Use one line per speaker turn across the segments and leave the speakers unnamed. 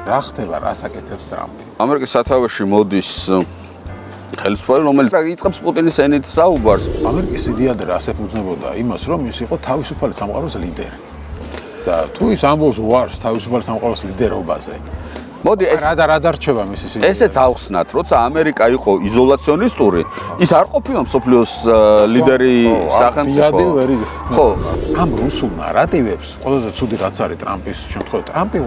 რა ხდება, რას აკეთებს ტრამპი?
ამერიკის სათავეში მოდის ხელისუფლება, რომელიც იწყებს პუტინის ენით საუბარს.
ამერიკის იდეა და ასე ფუძნებოდა იმას, რომ ის იყო თავისუფალი სამყაროს ლიდერი. და თუ ის ამბობს უარს თავისუფალი სამყაროს ლიდერობაზე,
მოდი ეს
რა დარჩება მისი სიდიდე?
ესეც ავხსნათ, როცა ამერიკა იყო იზოლაციონისტური, ის არ ყოფილა მსოფლიოს ლიდერი სახელმწიფო. ხო,
ამ რუსულ ნარატივებს, ყველაზე ცუდი რაც არის ტრამპის შემთხვევაში, ტრამპი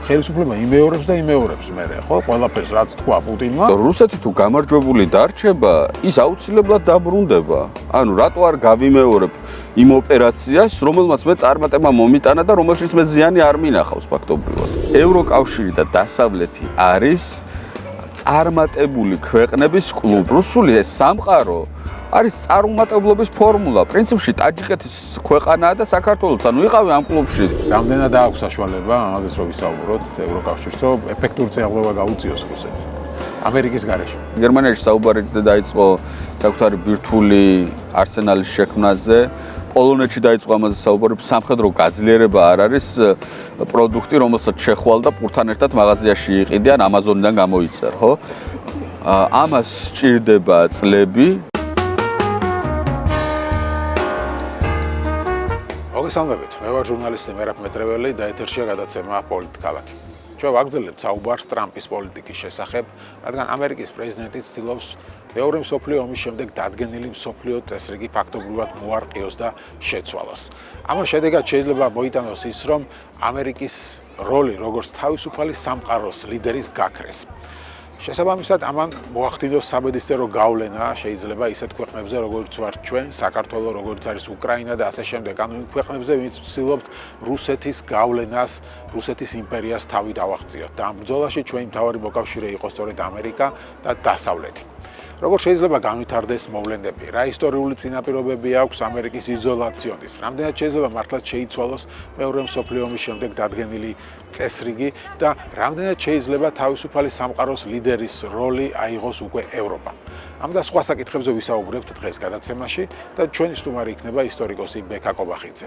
ხელისუფლება იმეორებს და იმეორებს მერე, ხო, ყველაფერს რაც თქვა პუტინმა.
რუსეთი თუ გამარჯვებული დარჩება, ის აუცილებლად დაბრუნდება. ანუ რატო არ გავიმეორებ იმ ოპერაციას, რომელმაც მე წარმატება მომიტანა და რომელშიც მე ზიანი არ მინახავს ფაქტობრივად. ევროკავშირი და დასავლეთი არის წარმატებული ქვეყნების კლუბ. რუსული ეს სამყარო არის წარმატებლობის ფორმულა. პრინციპში ტაჯიკეთის ქვეყანაა და საქართველოც, ანუ იყავი ამ კლუბში.
რამდენად აქვს საშუალება ამაზე რომ ვისაუბროთ ევროკავშირს, რომ ეფექტური წინააღმდეგობა გაუწიოს რუსეთს ამერიკის გარეშე.
გერმანიაში საუბარი დაიწყო საკუთარი ბირთვული არსენალის შექმნაზე. პოლონეთში დაიწყო ამაზე საუბარი, სამხედრო გაძლიერება არ არის პროდუქტი, რომელსაც შეხვალ და პურთან ერთად მაღაზიაში იყიდიან, ამაზონიდან გამოიწერ, ხო? ამას სჭირდება წლები.
მოგესალმებით, მე ვარ ჟურნალისტი მერაბ მეტრეველი და ეთერშია გადაცემა პოლიტკალაკი. ჩვენ ვაგრძელებთ საუბარს ტრამპის პოლიტიკის შესახებ, რადგან ამერიკის პრეზიდენტი ცდილობს მეორე მსოფლიო ომის შემდეგ დადგენილი მსოფლიო წესრიგი ფაქტობრივად მოარყიოს და შეცვალოს. ამას შედეგად შეიძლება მოიტანოს ის, რომ ამერიკის როლი როგორც თავისუფალი სამყაროს ლიდერის გაქრეს. შესაბამისად, ამან მოახდინოს საბედისწერო გავლენა შეიძლება ისეთ ქვეყნებზე, როგორც ვართ ჩვენ, საქართველო, როგორც არის უკრაინა და ასე შემდეგ. ანუ იმ ქვეყნებზე, ვინც ცდილობთ რუსეთის გავლენას, რუსეთის იმპერიას თავი დავაღწიოთ. და ამ ბრძოლაში ჩვენი მთავარი მოკავშირე იყო სწორედ ამერიკა და დასავლეთი. როგორ შეიძლება განვითარდეს მოვლენები? რა ისტორიული წინაპირობები აქვს ამერიკის იზოლაციონის? რამდენად შეიძლება მართლაც შეიცვალოს მეორე მსოფლიო ომის შემდეგ დადგენილი წესრიგი და რამდენად შეიძლება თავისუფალი სამყაროს ლიდერის როლი აიღოს უკვე ევროპა? ამ და სხვა საკითხებზე ვისაუბრებთ დღეს გადაცემაში და ჩვენი სტუმარი იქნება ისტორიკოსი ბექა კობახიძე.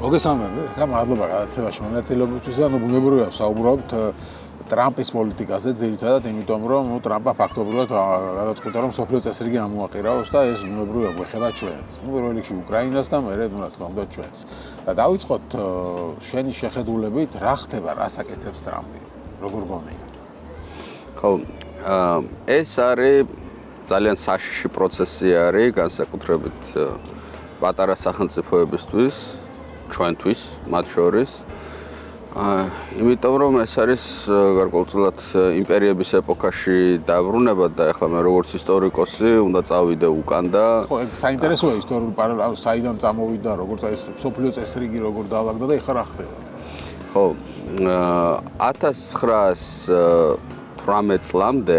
მოგესალმებით, მადლობა გადაცემაში მონაწილეობისთვის. ანუ ბუნებრივია ვსაუბრობთ ტრამპის პოლიტიკაზე ძირითადად, იმიტომ რომ ტრამპა ფაქტობრივად გადაწყვიტა, რომ მსოფლიო წესრიგი ამოაყირაოს და ეს ბუნებრივია გვეხება ჩვენს. პირველ რიგში უკრაინას და მერე რა თქმა უნდა ჩვენს. და დავიწყოთ შენი შეხედულებით, რა ხდება, რას აკეთებს ტრამპი? როგორ გონია?
ხო, ეს არის ძალიან საშიში პროცესი არის, განსაკუთრებით პატარა სახელმწიფოებისთვის, ჩვენთვის, მათ შორის. იმიტომ რომ ეს არის გარკვეულწილად იმპერიების ეპოქაში დაბრუნება და ახლა მე როგორც ისტორიკოსი უნდა წავიდე უკან და
ხო, ეგ საინტერესოა ისტორიული პარალელი, საიდან წამოვიდა, როგორც ეს მსოფლიო წესრიგი როგორ დაალაგდა და ეხლა რა ხდება?
ხო, 1918 წლამდე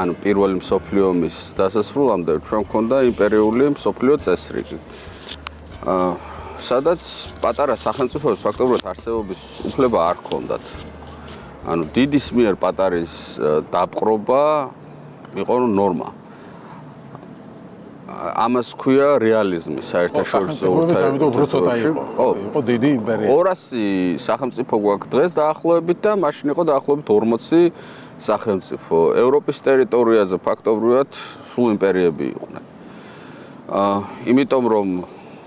ანუ პირველი მსოფლიო ომის დასასრულამდე ჩვენ გვქონდა იმპერიული მსოფლიო წესრიგი. სადაც პატარა სახელმწიფოებს ფაქტობრივად არსებობის უფლება არ ჰქონდათ. ანუ დიდის მიერ პატარის დაპყრობა იყო ნორმა. ამას ქვია რეალიზმი საერთაშორისო
ურთიერთობებში. იყო დიდი იმპერია.
200 სახელმწიფო გვაქვს დღეს დაახლოებით და მაშინ იყო დაახლოებით 40 სახელმწიფო. ევროპის ტერიტორიაზე ფაქტობრივად სულ იმპერიები იყვნენ. იმიტომ რომ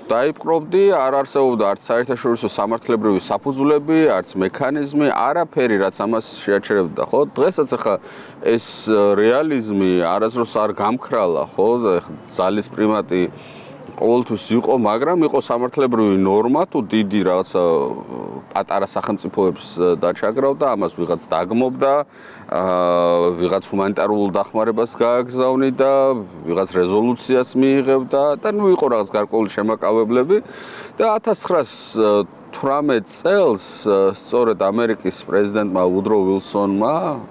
დაიპყრობდი, არ არსებობდა არც საერთაშორისო სამართლებრივი საფუძვლები, არც მექანიზმი, არაფერი, რაც ამას შეაჩერებდა, ხო? დღესაც ახლა ეს რეალიზმი არასდროს არ გამქრალა, ხო? ძალის პრიმატი ყოველთვის იყო, მაგრამ იყო სამართლებრივი ნორმა, თუ დიდი რაღაცა პატარა სახელმწიფოებს დაჩაგრავდა, ამას ვიღაც დაგმობდა, ვიღაც ჰუმანიტარულ დახმარებას გააგზავნიდა, ვიღაც რეზოლუციას მიიღებდა და ნუ იყო რაღაც გარკვეული შემაკავებლები და 1918 წელს სწორედ ამერიკის პრეზიდენტმა უდრო ვილსონმა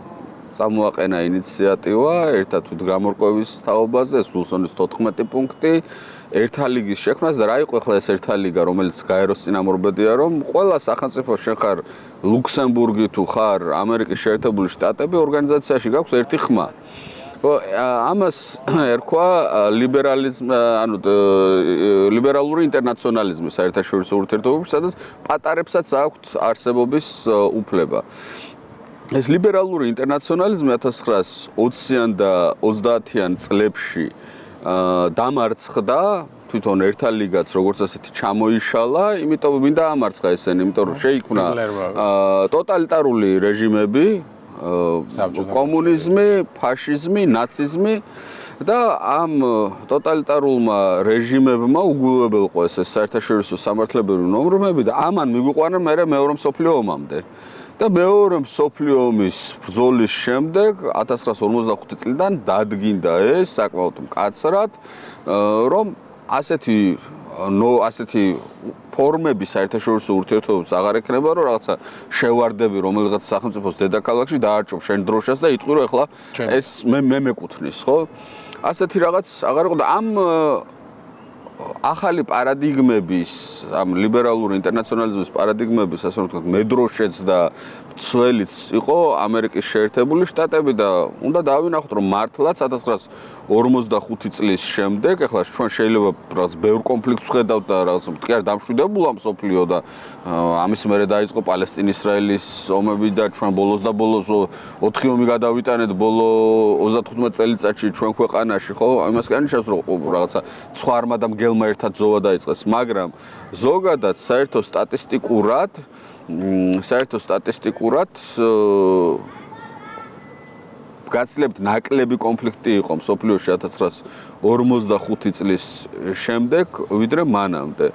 წამოაყენა ინიციატივა ერთად თვითგამორკვევის თაობაზე, ეს ვილსონის 14 პუნქტი ერთა ლიგის შექმნას და რა იყო ახლა ეს ერთა ლიგა, რომელიც გაეროს წინამორბედია, რომ ყველა სახელმწიფო შენ ხარ ლუქსემბურგი თუ ხარ ამერიკის შეერთებული შტატები, ორგანიზაციაში გაქვს ერთი ხმა. ამას ერქვა ლიბერალური ინტერნაციონალიზმი საერთაშორისო ურთიერთობებში, სადაც პატარებსაც აქვთ არსებობის უფლება. ეს ლიბერალური ინტერნაციონალიზმი 1920-იან და 30-იან წლებში დამარცხდა თვითონ ერთა ლიგაც როგორც ასეთი ჩამოიშალა, იმიტომ მინდა ამარცხა ესენი, იმიტომ რომ შეიქმნა ტოტალიტარული რეჟიმები, კომუნიზმი, ფაშიზმი, ნაციზმი და ამ ტოტალიტარულმა რეჟიმებმა უგულებელყო ეს საერთაშორისო სამართლებრივი ნორმები და ამან მიგვიყვანა მეორე მსოფლიო ომამდე. და მეორე მსოფლიო ომის ბრძოლის შემდეგ 1945 წლიდან დადგინდა ეს საკმაოდ მკაცრად, რომ ასეთი ფორმები საერთაშორისო ურთიერთობებს აღარ ექნება, რომ რაღაცა შევარდები რომელიღაც სახელმწიფოს დედაქალაქში დაარჩობ შენ დროშას და იტყვი რომ ეხლა ეს მე მეკუთვნის, ხო? ასეთი რაღაც აღარ იყო და ამ ახალი პარადიგმების, ამ ლიბერალური ინტერნაციონალიზმის პარადიგმების, ასე რომ ვთქვათ, მედროშეც და მცველიც იყო ამერიკის შეერთებული შტატები და უნდა დავინახოთ, რომ მართლაც 1945 წლის შემდეგ, ეხლა ჩვენ შეიძლება რაღაც ბევრ კონფლიქტს ვხედავთ და რაღაც მტკიარ დამშვიდებულა მსოფლიო და ამის მერე დაიწყო პალესტინ-ისრაელის ომები და ჩვენ ბოლოს 4 ომი გადავიტანეთ ბოლო 35 წელიწადში ჩვენ ქვეყანაში, ხო? იმას კი ანიშნავს, რომ რაღაცა სხვა არმა და მგელმა ერთად ზოვა დაიწყეს, მაგრამ ზოგადად საერთო სტატისტიკურად გაცლებთ ნაკლები კონფლიქტი იყო მსოფლიოში 1945 წლის შემდეგ, ვიდრე მანამდე.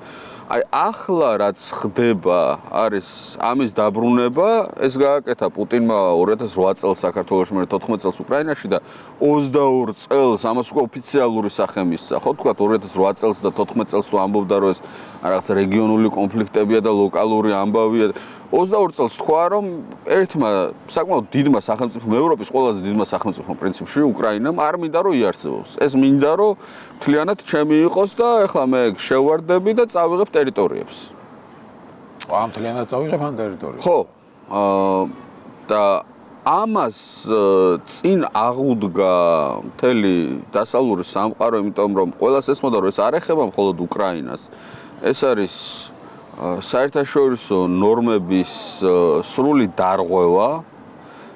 აი ახლა რაც ხდება, არის ამის დაბრუნება, ეს გააკეთა პუტინმა 2008 წელს საქართველოში, მე 14 წელს უკრაინაში და 22 წელს ამას უკვე ოფიციალური სახე მისცა. ხო თქვა 2008 წელს და 14 წელს თუ ამბობდა რომ ეს რაღაც რეგიონული კონფლიქტებია და ლოკალური ამბავია. 22 წელს თქვა რომ ერთმა საკმაოდ დიდმა სახელმწიფომ, ევროპის ყველაზე დიდმა სახელმწიფომ პრინციპში უკრაინამ არ მინდა რომ იარსებოს. ეს მინდა რომ მთლიანად ჩემი იყოს და ეხლა მე შევარდები და წავიღებ ტერიტორიებს.
ამ მთლიანად წავიღებ ამ ტერიტორიებს.
ხო. და ამას წინ აღუდგა მთელი დასავლური სამყარო, იმიტომ რომ ყველას ესმოდა რომ ეს არ ეხება მხოლოდ უკრაინას. ეს არის საერთაშორისო ნორმების სრული დარღვევა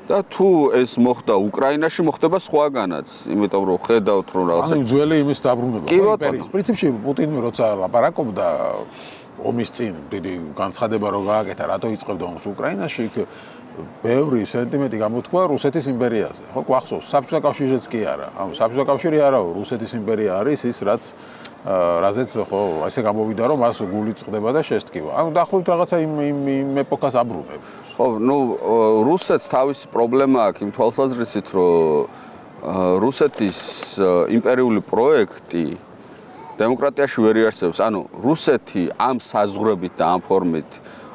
და თუ ეს მოხდა უკრაინაში, მოხდება სხვაგანაც, იმიტომ რომ ხედავთ რომ რაღაცა
ანუ ძველი იმის დაბრუნება იმპერიის. პრინციპში პუტინი როცა ლაპარაკობდა ომის წინ, დიდი განცხადება რო გააკეთა, რატო იწყებდა ომს უკრაინაში, იქ ბევრი სენტიმენტი გამოთქვა რუსეთის იმპერიაზე. ხო, გვახსოვს, საბჭოთა კავშირიც კი არა. ანუ საბჭოთა კავშირი არაო, რუსეთის იმპერია არის ის, რაც რაზეც ხო, ესე გამოვიდა რომ მას გული წყდება და შესტკივა. ანუ დაახლოებით რაღაცა იმ ეპოქას აბრუნებს.
ხო, ნუ რუსეთს თავისი პრობლემა აქვს იმ თვალსაზრისით, რომ რუსეთის იმპერიული პროექტი დემოკრატიაში ვერ იარსებობს. ანუ რუსეთი ამ საზღვრებით და ამ ფორმით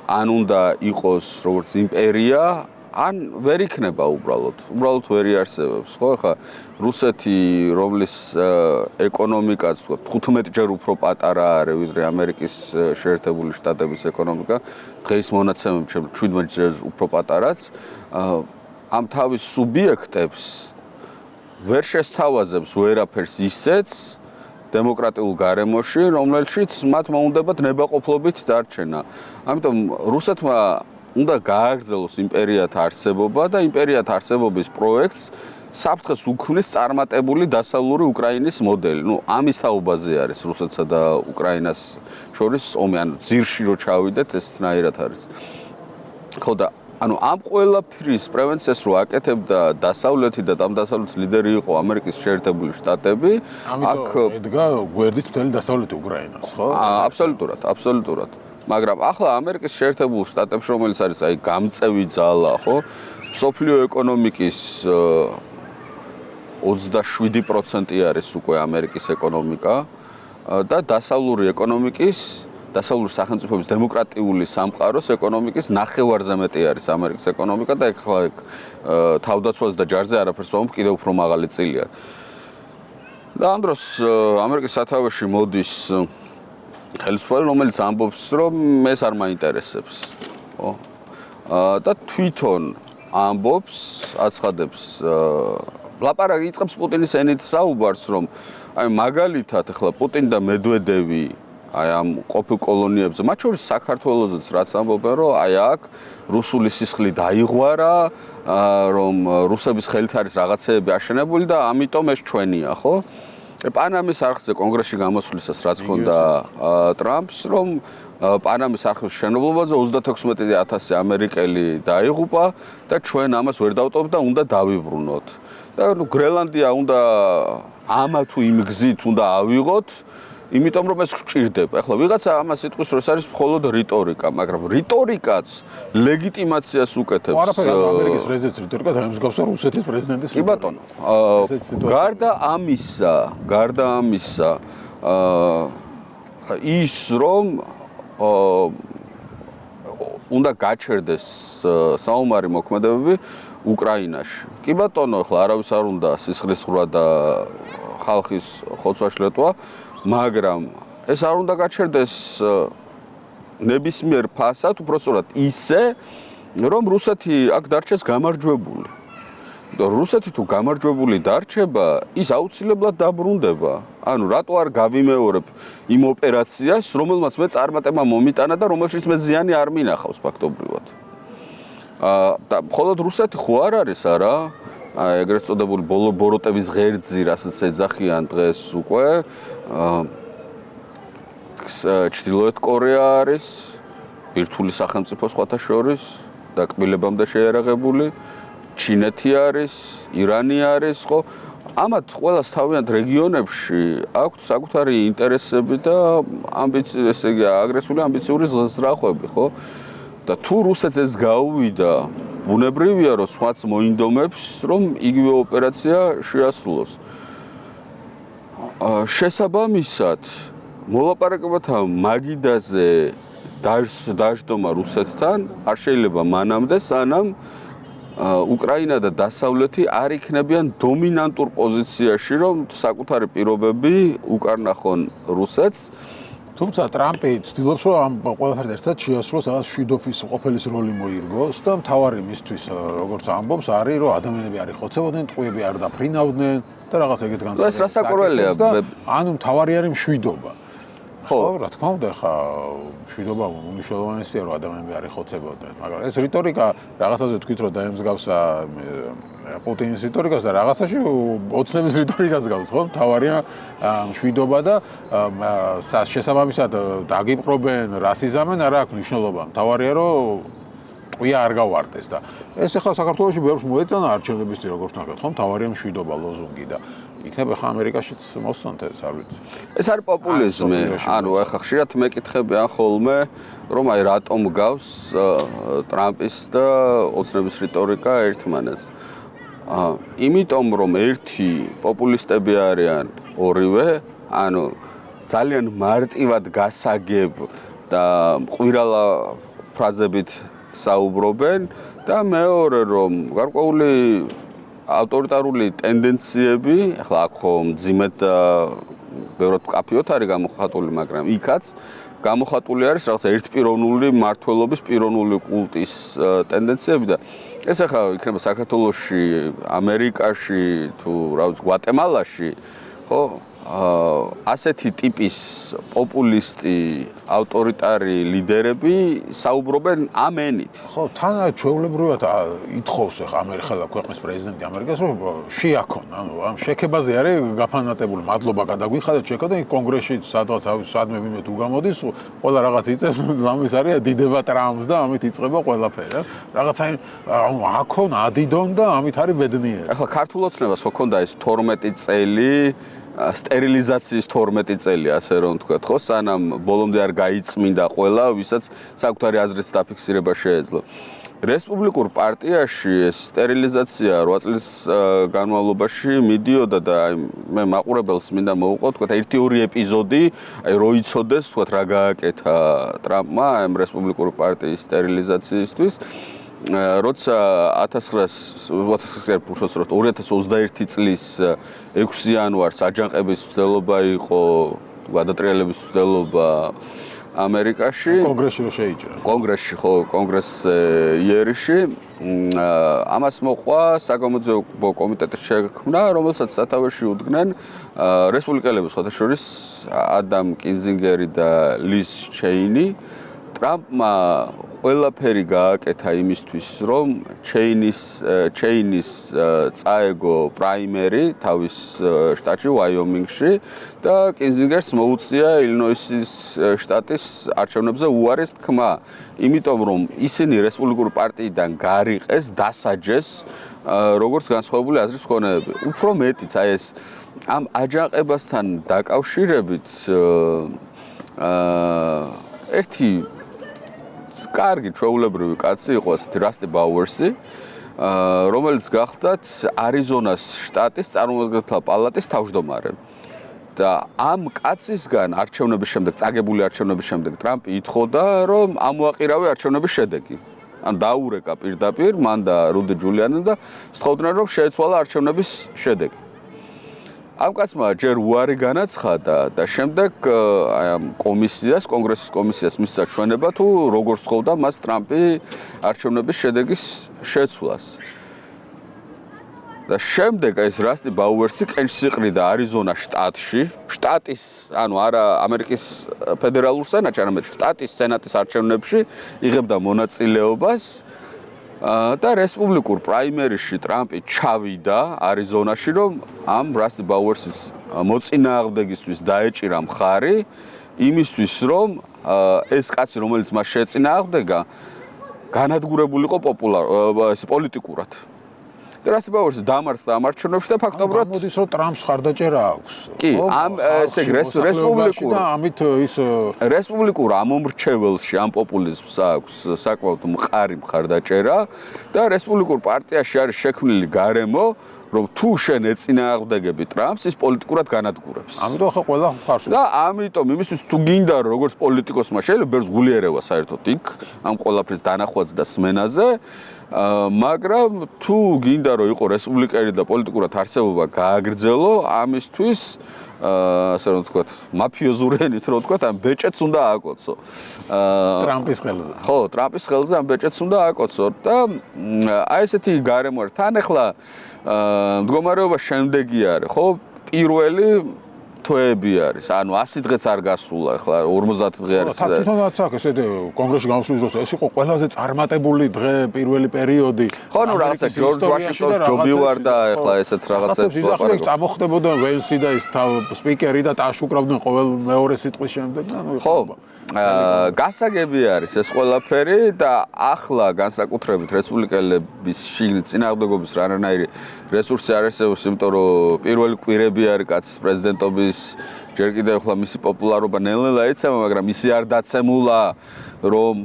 ან უნდა იყოს როგორც იმპერია, ან ვერ იქნება უბრალოდ ვერ იარსებობს, ხო? ახლა რუსეთი, რომლის ეკონომიკაც 15 ჯერ უფრო პატარა არის, ვიდრე ამერიკის შეერთებული შტატების ეკონომიკა, დღეს მონაცემებით 17 ჯერ უფრო პატარაც, ამ თავის სუბიექტებს ვერ შესთავაზებს ვერაფერს ისეც დემოკრატიულ გარემოში, რომელშიც მათ მოუნდებათ ნებაყოფლობით დარჩენა. ამიტომ რუსეთმა უნდა გააგრძელოს იმპერიათა არსებობა და იმპერიათა არსებობის პროექტს საფრთხეს უქმნის წარმატებული დასავლური უკრაინის მოდელი. ნუ ამის თაობაზე არის რუსეთსა და უკრაინას შორის ომი, ანუ ძირში რო ჩავიდეთ, ესნაირად არის. ხო და ანუ ამ ყველაფრის პრევენციას რო აკეთებდა დასავლეთი და ამ დასავლეთის ლიდერი იყო ამერიკის შეერთებული შტატები,
აქ ედგა გვერდით მთელი დასავლეთი უკრაინას, ხო?
აბსოლუტურად. მაგრამ ახლა ამერიკის შეერთებულ შტატებში, რომელიც არის აი გამწევი ძალა, ხო? მსოფლიო ეკონომიკის 27% არის უკვე ამერიკის ეკონომიკა და დასავლური ეკონომიკის, დასავლური სახელმწიფოების დემოკრატიული სამყაროს ეკონომიკის ნახევარზე მეტი არის ამერიკის ეკონომიკა და ახლა თავდაცვას და ჯარზე არაფერს ვამბობ, კიდევ უფრო მაღალი წილია. და ამ დროს ამერიკის სათავეში მოდის ხელისუფლება, რომელიც ამბობს, რომ ეს არ მაინტერესებს, ხო? და თვითონ ამბობს, აცხადებს ლაპარაკი იწყებს პუტინის ენით საუბარს, რომ აი მაგალითად ახლა პუტინი და მედვედევი აი ამ ყოფილ კოლონიებზე, მათ შორის საქართველოსაც რაც ამბობენ, რომ აი აქ რუსული სისხლი დაიღვარა, რომ რუსების ხელით არის რაღაცეები აშენებული და ამიტომ ეს ჩვენია, ხო? პანამის არხზე კონგრესში გამოსვლისას რაც ჰქონდა ტრამპს, რომ პანამის არხის შენებლობაზე 36,000 ამერიკელი დაიღუპა და ჩვენ ამას ვერ დავტოვებთ და უნდა დავიბრუნოთ. და გრენლანდია უნდა ამა თუ იმ გზით უნდა ავიღოთ, იმიტომ რომ ეს გჭირდება. ახლა ვიღაცა ამას იტყვის, რომ ეს არის მხოლოდ რიტორიკა, მაგრამ რიტორიკაც ლეგიტიმაციას უკეთებს.
არაფერი ამერიკის პრეზიდენტის რიტორიკა დაემსგავსა რუსეთის პრეზიდენტის
კი ბატონო. გარდა ამისა, ის რომ უნდა გაჩერდეს საომარი მოქმედებები უკრაინაში. კი ბატონო, ახლა არავის არ უნდა სისხლისღვრა და ხალხის ხოცვა-შლეტვა, მაგრამ ეს არ უნდა გაჩერდეს ნებისმიერ ფასად, უпростоრად ისე, რომ რუსეთი აქ დარჩეს გამარჯვებული. რუსეთი თუ გამარჯვებული დარჩება, ის აუცილებლად დაბრუნდება. ანუ რატო არ გავიმეორებ იმ ოპერაციას, რომელმაც მე წარმატება მომიტანა და რომელშიც მე ზიანი არ მინახავს ფაქტობრივად. და მხოლოდ რუსეთი ხო არ არის, არა? ეგრეთ წოდებული ბოროტების ღერძი, რასაც ეძახიან დღეს უკვე. ჩრდილოეთ კორეა არის, ბირთვული სახელმწიფო სხვათა შორის, დაკბილებამდე შეიარაღებული. ჩინეთი არის, ირანი არის, ხო? ამათ ყველას თავიანთ რეგიონებში აქვთ საკუთარი ინტერესები და ესე იგი აგრესიული ამბიციური ზრახვები, ხო? და თუ რუსეთს ეს გაუვიდა, ბუნებრივია, რომ სხვაც მოინდომებს, რომ იგივე ოპერაცია შეასრულოს. შესაბამისად, მოლაპარაკებათა მაგიდაზე დაждდომა რუსეთთან არ შეიძლება მანამდე, სანამ უკრაინა და დასავლეთი არ იქნებიან დომინანტურ პოზიციაში, რომ საკუთარი პირობები უკარნახონ რუსეთს.
თუმცა ტრამპი ცდილობს, რომ ამ ყველაფერთან ერთად შეასრულოს რაღაც შვიდოფის ყოფილის როლი მოირგოს და მთავარი მისთვის, როგორც ამბობს, არის, რომ ადამიანები არ იხოცებოდნენ, ტყუები არ დაფრინავდნენ და რაღაც ეგეთ განსაკუთრებულ.
ეს რასაკვირველია.
ანუ მთავარი არის მშვიდობა. ხო, რა თქმა უნდა, ხა მშვიდობა უნიშნელოვანესია, რომ ადამიანები არ იხოცებოდნენ, მაგრამ ეს რიტორიკა რაღაცაზე თქვით, რომ დაემსგავსა პუტინის რიტორიკას და რაღაცაში ოცნების რიტორიკას გავს, ხო? მთავარია მშვიდობა და შესაბამისად დაგიპყრობენ, რასიზამენ, არა აქვს მნიშვნელობა. მთავარია, რომ ყია არ გავარდეს და ეს ახლა საქართველოში ბევრს მოეწონა არჩევნების წინ, როგორც ნახეთ, ხო? მთავარია მშვიდობა ლოზუნგი და იქნება ხა ამერიკაშიც მოსწონთ ეს არ ვიცი.
ეს არის პოპულიზმი. ანუ ახლა ხშირად მეკითხებიან ხოლმე, რომ აი რატომ გავს ტრამპის და ოცნების რიტორიკა ერთმანეთს. იმიტომ რომ ერთი პოპულისტები არიან ორივე, ანუ ძალიან მარტივად გასაგებ და მყვირალა ფრაზებით საუბრობენ და მეორე რომ გარკვეული ავტორიტარული ტენდენციები, ახლა აქ ხო მძიმედ და ბევრად მკაფიოდ არის გამოხატული, მაგრამ იქაც გამოხატული არის რაღაც ერთპიროვნული მმართველობის პიროვნული კულტის ტენდენციები და ეს ახლა იქნება საქართველოში, ამერიკაში თუ რა ვიცი, გვატემალაში, ხო? ასეთი ტიპის პოპულისტი, ავტორიტარი ლიდერები საუბრობენ ამ ენით.
ხო, თან ჩვეულებრივად ითხოვს ახლა ამერიკა ქვეყნის პრეზიდენტი ამერიკას, რომ შეაქონ, ანუ ამ შექებაზე არის გაფანატებული, მადლობა გადაგვიხადეთ, შექო და კონგრესში სადღაც სადმე ვინმე თუ გამოდის, ყველა რაღაც იწევს, ამის არის დიდება ტრამპს და ამით იწყება ყველაფერი. რაღაც აი აქონ ადიდონ და ამით არის ბედნიერი.
ახლა ქართულ ოცნებას ხო ქონდა ეს 12 წელი სტერილიზაციის 12 წელი, ასე რომ ვთქვათ, ხო, სანამ ბოლომდე არ გაიწმინდა ყველა, ვისაც საკუთარი აზრის დაფიქსირება შეეძლო. რესპუბლიკურ პარტიაში ეს სტერილიზაცია 8 წლის განმავლობაში მიდიოდა და აი მე მაყურებელს მინდა მოვუყო, ვთქვათ, 1-2 ეპიზოდი, აი რო იცოდეს, ვთქვათ, რა გააკეთა ტრამპმა ამ რესპუბლიკური პარტიის სტერილიზაციისთვის. როცა 2021 წლის 6 იანვარს აჯანყების მცდელობა იყო, გადატრიალების მცდელობა ამერიკაში,
კონგრესში რო შეიჭრა.
კონგრესში, ხო, კონგრესს იერიში ამას მოყვა საგამოძიებო კომიტეტის შექმნა, რომელსაც სათავეში უდგნენ რესპუბლიკელები, სხვათა შორის ადამ კინზინგერი და ლის ჩეინი. ტრამპმა ყველაფერი გააკეთა იმისთვის, რომ ჩეინის წაეგო პრაიმერი თავის შტატში, ვაიომინგში და კინზინგერს მოუწია ილინოისის შტატის არჩევნებზე უარის თქმა, იმიტომ რომ ისინი რესპუბლიკური პარტიიდან გარიყეს, დასაჯეს, როგორც განსხვავებული აზრის მქონეები. უფრო მეტიც, აი ეს ამ აჯანყებასთან დაკავშირებით ერთი კარგი ჩვეულებრივი კაცი იყო ასეთი რასტი ბაუერსი, რომელიც გახლდათ არიზონას შტატის წარმომადგენელთა პალატის თავმჯდომარე. და ამ კაცისგან არჩევნების შემდეგ, წაგებული არჩევნების შემდეგ ტრამპი ითხოვდა, რომ ამოაყირავე არჩევნების შედეგი. ან დაურეკა პირდაპირ მან და რუდი ჯულიანიმ და სთხოვდნენ, რომ შეეცვალა არჩევნების შედეგი. ამ კაცმა ჯერ უარი განაცხადა და შემდეგ აი ამ კომისიას, კონგრესის კომისიას მისცა ჩვენება თუ როგორ სთხოვდა მას ტრამპი არჩევნების შედეგის შეცვლას. და შემდეგ ეს რასტი ბაუერსი კენჭს იყრიდა არიზონას შტატში, შტატის, ანუ არა ამერიკის ფედერალურ სენატში, არამედ შტატის სენატის არჩევნებში იღებდა მონაწილეობას და რესპუბლიკურ პრაიმერიში ტრამპი ჩავიდა არიზონაში, რომ ამ რასტი ბაუერსის მოწინააღმდეგისთვის დაეჭირა მხარი იმისთვის, რომ ეს კაცი, რომელიც მას შეეწინააღმდეგა, განადგურებულიყო პოლიტიკურად. და რასტი ბაუერსი დამარცხდა ამ არჩევნებში და ფაქტობრივად
მოდის რომ ტრამპს ხარდაჭერა აქვს.
კი, ამ ესე რესპუბლიკურ
ამით ის
რესპუბლიკურ ამომრჩეველში ამ პოპულიზმს აქვს საკმაოდ მყარი მხარდაჭერა და რესპუბლიკურ პარტიაში არის შექმნილი გარემო, რომ თუ შენ ეწინააღმდეგები ტრამპს, ის პოლიტიკურად განადგურებს.
ამიტომ ახლა ყველა მხარს
და ამიტომ იმისთვის თუ გინდა როგორც პოლიტიკოსმა შეიძლება ბერს გულიერევა საერთოდ იქ ამ ყველაფრის დანახვაც და სმენაზე, მაგრამ თუ გინდა რომ იყო რესპუბლიკელი და პოლიტიკურად არსებობა გააგრძელო, ამისთვის ასე რომ ვთქვათ, მაფიოზური ენით რომ ვთქვათ, ამ ბეჭედს უნდა ააკოცო.
ტრამპის ხელზე.
ხო, ტრამპის ხელზე ამ ბეჭედს უნდა ააკოცო და აი ესეთი გარემო არის. თან ახლა მდგომარეობა შემდეგი არის, ხო? პირველი თვეები არის. ანუ 100 დღეც არ გასულა, ახლა 50 დღე არის.
თვითონაც აქ ესე კონგრესში გამოსვლის დროს ეს იყო ყველაზე წარმატებული დღე, პირველი პერიოდი.
ხო, ნუ რაღაცა ჯორჯ ვაშინგტონს ჯობი ვარ და ახლა ესეთ რაღაცებს
ვაპარაკობ. წამოხდებოდა ველსი და ის სპიკერი და ტაშ უკრავდნენ ყოველ მეორე სიტყვის შემდეგ და ნუ
ხო. გასაგები არის ეს ყველაფერი და ახლა განსაკუთრებით რესპუბლიკელების შიგნით წინააღმდეგობის რანაირი რესურსი არ არსებობს, იმიტომ რომ პირველი კვირები არის კაცის პრეზიდენტობის, ჯერ კიდევ ახლა მისი პოპულარობა ნელ-ნელა ეცემა, მაგრამ ისი არ დაცემულა, რომ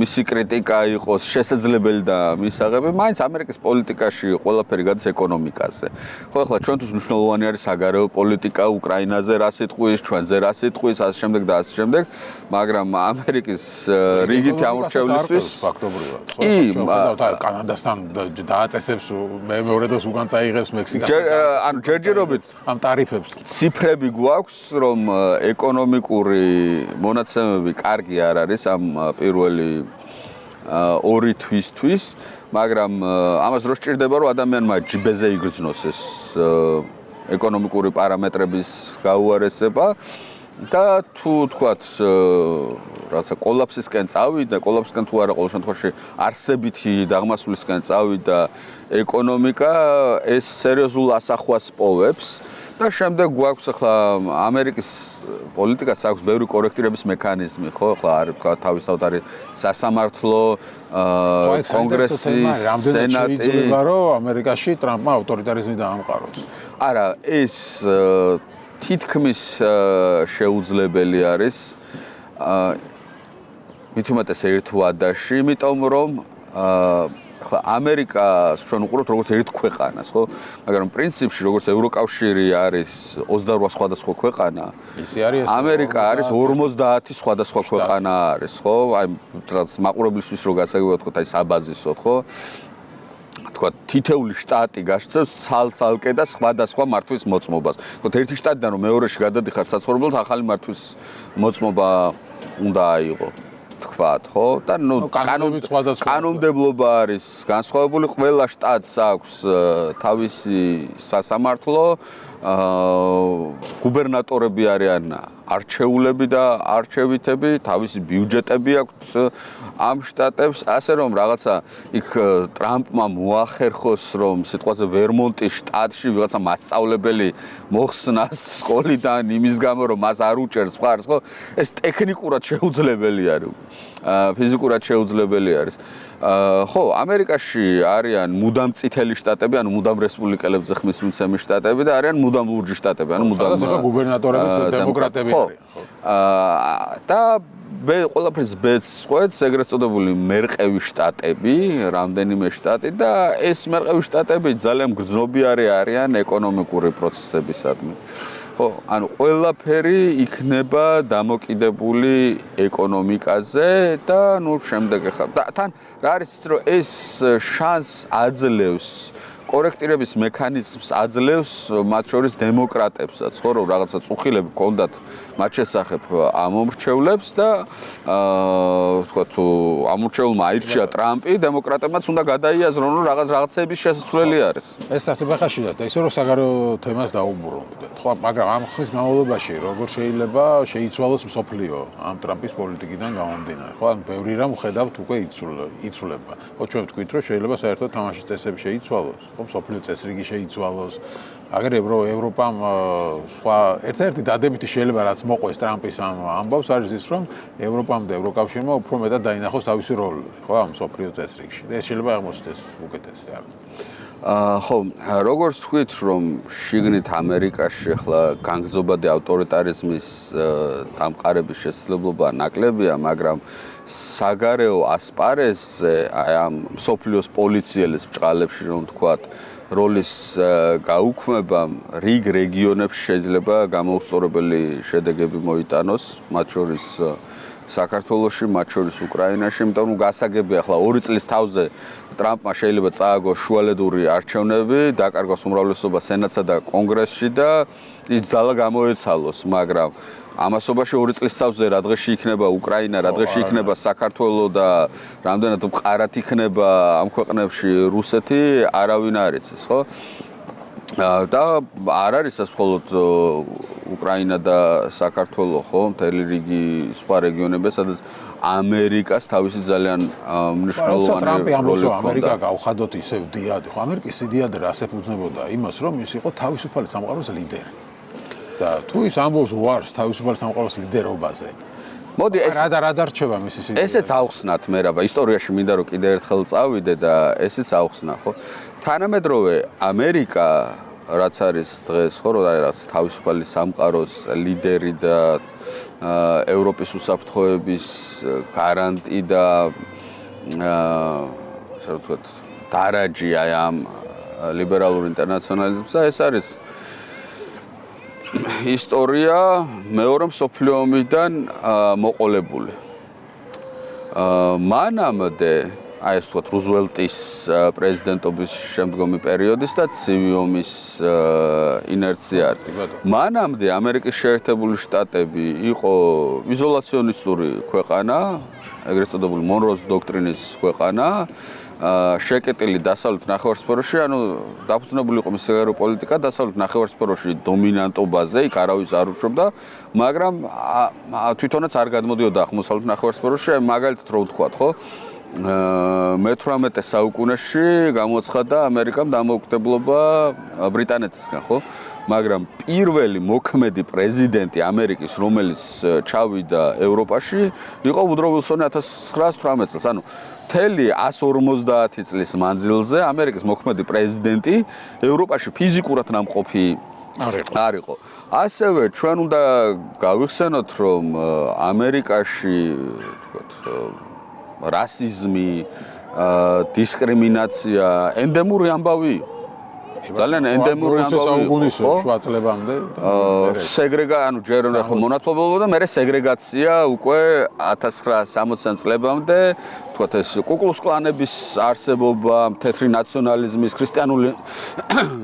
მისი კრიტიკა იყოს შესაძლებელი და მისაღები, მაინც ამერიკის პოლიტიკაში ყველაფერი გადის ეკონომიკაზე. ხო, ახლა ჩვენთვის მნიშვნელოვანი არის საგარეო პოლიტიკა უკრაინაზე რა სიტყვის, ჩვენზე რა სიტყვის, ასე შემდეგ და ასე შემდეგ, მაგრამ ამერიკის რიგითი ამორჩევლისთვის
ფაქტობრივად. კი, კანადასთან დააწესებს მეორე დღეს უკან წაიღებს მექსიკასთან.
ანუ ჯერჯერობით
ამ ტარიფებს.
ციფრები გვაქვს, რომ ეკონომიკური მონაცემები კარგი არ არის ამ პირველი 2 თვისთვის, მაგრამ ამას რო სჭირდება, რომ ადამიანმა ჯიბეზე იგრძნოს ეს ეკონომიკური პარამეტრების გაუარესება და თუ თქვათ რაღაცა კოლაფსისკენ წავიდა, კოლაფსისკენ თუ არა, ყოველ შემთხვევაში არსებითი დაღმასვლისკენ წავიდა ეკონომიკა, ეს სერიოზულ ასახვას პოვებს. და შემდეგ გვაქვს ახლა ამერიკის პოლიტიკას აქვს ბევრი კორექტირების მექანიზმი, ხო? ახლა არის თქვა თავისთავად არის სასამართლო, კონგრესი, სენატი.
შეიძლება რომ ამერიკაში ტრამპმა ავტორიტარიზმი დაამყაროს.
არა, ეს თითქმის შეუძლებელი არის. მით უმეტეს ერთ ვადაში, იმიტომ რომ ახლა ამერიკას ჩვენ უყურებთ როგორც ერთ ქვეყანას, ხო? მაგრამ პრინციპში როგორც ევროკავშირი არის 28 სხვადასხვა ქვეყანა,
ისე არის
ამერიკა არის 50 სხვადასხვა ქვეყანა არის, ხო? აი რაც მაყურებლისთვის რო გასაგებია თქო, აი საბაზისოდ, ხო? თქვა თითეული შტატი გასცევს ცალ-ცალკე და სხვადასხვა მართვის მოწმობას. თქო ერთი შტატიდან რომ მეორეში გადადიხარ საცხოვრებლად, ახალი მართვის მოწმობა უნდა აიღო. თქვათ, ხო? და კანონმდებლობა არის განსხვავებული, ყველა შტატს აქვს თავისი სასამართლო, გუბერნატორები არიან არჩეულები და არჩევითები, თავისი ბიუჯეტები აქვს ამ შტატებს, ასე რომ რაღაცა იქ ტრამპმა მოახერხოს, რომ სიტყვაზე ვერმონტის შტატში ვიღაცა მასწავლებელი მოხსნას სკოლიდან იმის გამო, რომ მას არ უჭერს მხარს, ხო? ეს ტექნიკურად შეუძლებელი არის. ფიზიკურად შეუძლებელი არის. ხო, ამერიკაში არიან მუდამ წითელი შტატები, ანუ მუდამ რესპუბლიკელებზე ხმის მიცემი შტატები და არიან მუდამ ლურჯი შტატები, ანუ მუდამ
გუბერნატორებიც დემოკრატები არიან, ხო?
და ყველაფერს ბედს წყვეტს ეგრეთ წოდებული მერყევი შტატები, რამდენიმე შტატი და ეს მერყევი შტატები ძალიან გრძნობიარე არიან ეკონომიკური პროცესებისადმი. ხო, ანუ ყველაფერი იქნება დამოკიდებული ეკონომიკაზე და ნუ შემდეგ ახლა და თან რა არის ის რომ ეს შანსს აძლევს კორექტირების მექანიზმს აძლევს მათ შორის დემოკრატებსაც, ხო, რომ რაღაცა წუხილები ჰქონდათ მათ შესახებ ამომრჩევლებს და თქვა თუ ამორჩეულმა აირჩია ტრამპი, დემოკრატებმაც უნდა გადაიაზრონ, რომ რაღაცეების შესასვლელი არის.
ეს ასევე ხაშია და ისე რომ საგარეო თემას დაუბრუნდეთ, ხო, მაგრამ ამ ხნის განმავლობაში როგორ შეიძლება შეიცვალოს მსოფლიო ამ ტრამპის პოლიტიკიდან გამომდინარე, ხო, ან ბევრი რამ ხედავთ უკვე იცვლება. ხო, ჩვენ ვთქვით, რომ შეიძლება საერთოდ თამაშის წესები შეიცვალოს. მსოფლიო წესრიგი შეიცვალოს. აგერ ევროპამ სხვა ერთ-ერთი დადებითი შეიძლება რაც მოყვეს ტრამპის ამ ამბავს არის ის რომ ევროპამ და ევროკავშირმა უფრო მეტად დაინახოს თავისი როლი, ხო, ამ მსოფლიო წესრიგში. და ეს შეიძლება აღმოჩნდეს უკეთესი არის.
ხო, როგორც თქვით, რომ შიგნით ამერიკაში ახლა განგრძობადი ავტორიტარიზმის დამყარების შესაძლებლობა ნაკლებია, მაგრამ საგარეო ასპარეზზე აი ამ მსოფლიოს პოლიციელის ბჭყალებში რომ თქვათ როლის გაუქმება რიგ რეგიონებში შეიძლება გამოუსწორებელი შედეგები მოიტანოს, მათ შორის საქართველოში, მათ შორის უკრაინაში, იმიტომ რომ გასაგებია ახლა 2 წლის თავზე ტრამპმა შეიძლება წააგოს შუალედური არჩევნები, დაკარგოს უმრავლესობა სენატსა და კონგრესში და ის ძალა გამოეცალოს, მაგრამ ამასობაში 2 წლის თავზე რა დღეში იქნება უკრაინა, რა დღეში იქნება საქართველო და რამდენად მყარად იქნება ამ ქვეყნებში რუსეთი, არავინ არ იცის, ხო? და არ არის ეს მხოლოდ უკრაინა და საქართველო, ხო, მთელი რიგი სხვა რეგიონები, სადაც ამერიკას თავისი ძალიან მნიშვნელოვანი
ტრამპი ამბობს, რომ ამერიკა გავხადოთ ისევ დიადი, ხო, ამერიკის დიადი რას ეფუძნებოდა იმას, რომ ის იყო თავისუფალი სამყაროს ლიდერი. და თუ ის ამბობს უარს თავისუფალი სამყაროს ლიდერობაზე.
მოდი ეს
რა დარჩება მისი სიტყვა.
ესეც აუხსნათ მე რა, ისტორიაში მინდა რომ კიდე ერთხელ წავიდე და ესეც აუხსნა, ხო? თანამედროვე ამერიკა რაც არის დღეს, ხო, რაც თავისუფალი სამყაროს ლიდერი და ევროპის უსაფრთხოების გარანტი და ასე ვთქვათ, დარაჯი აი ამ ლიბერალურ ინტერნაციონალიზმსა, ეს არის ისტორია მეორე მსოფლიო ომიდან მოყოლებული. მანამდე, აი ეს თქვათ, რუზველტის პრეზიდენტობის შემდგომი პერიოდის და ცივი ომის ინერცია არის. მანამდე ამერიკის შეერთებული შტატები იყო იზოლაციონისტური ქვეყანა, ეგრეთ წოდებული მონროს დოქტრინის ქვეყანა. შეკეტილი დასავლეთ ნახევარსფეროში, ანუ დაფუძნებული იყო მისი საგარეო პოლიტიკა დასავლეთ ნახევარსფეროში დომინანტობაზე, იქ არავის არ უშობდა, მაგრამ თვითონაც არ გადმოდიოდა აღმოსავლეთ ნახევარსფეროში, მაგალითად რო ვთქვათ, ხო? მე-18 საუკუნეში გამოცხადა ამერიკამ დამოუკიდებლობა ბრიტანეთისგან, ხო? მაგრამ პირველი მოქმედი პრეზიდენტი ამერიკის, რომელიც ჩავიდა ევროპაში, იყო ვუდრო ვილსონი 1918 წელს, ანუ მთელი 150 წლის მანძილზე ამერიკის მოქმედი პრეზიდენტი ევროპაში ფიზიკურად ნამყოფი არ იყო. ასევე ჩვენ უნდა გავიხსენოთ, რომ ამერიკაში, თქვათ, რასიზმი, დისკრიმინაცია ენდემური ამბავი იყო. ძალიან ენდემური ამბავი იყო.
შუა წლებამდე
ანუ ჯერ ახლა მონათლობელობა და მერე სეგრეგაცია უკვე 1960 წლებამდე, თქვათ ეს კუკლუქს კლანების არსებობა, თეთრი ნაციონალიზმის, ქრისტიანული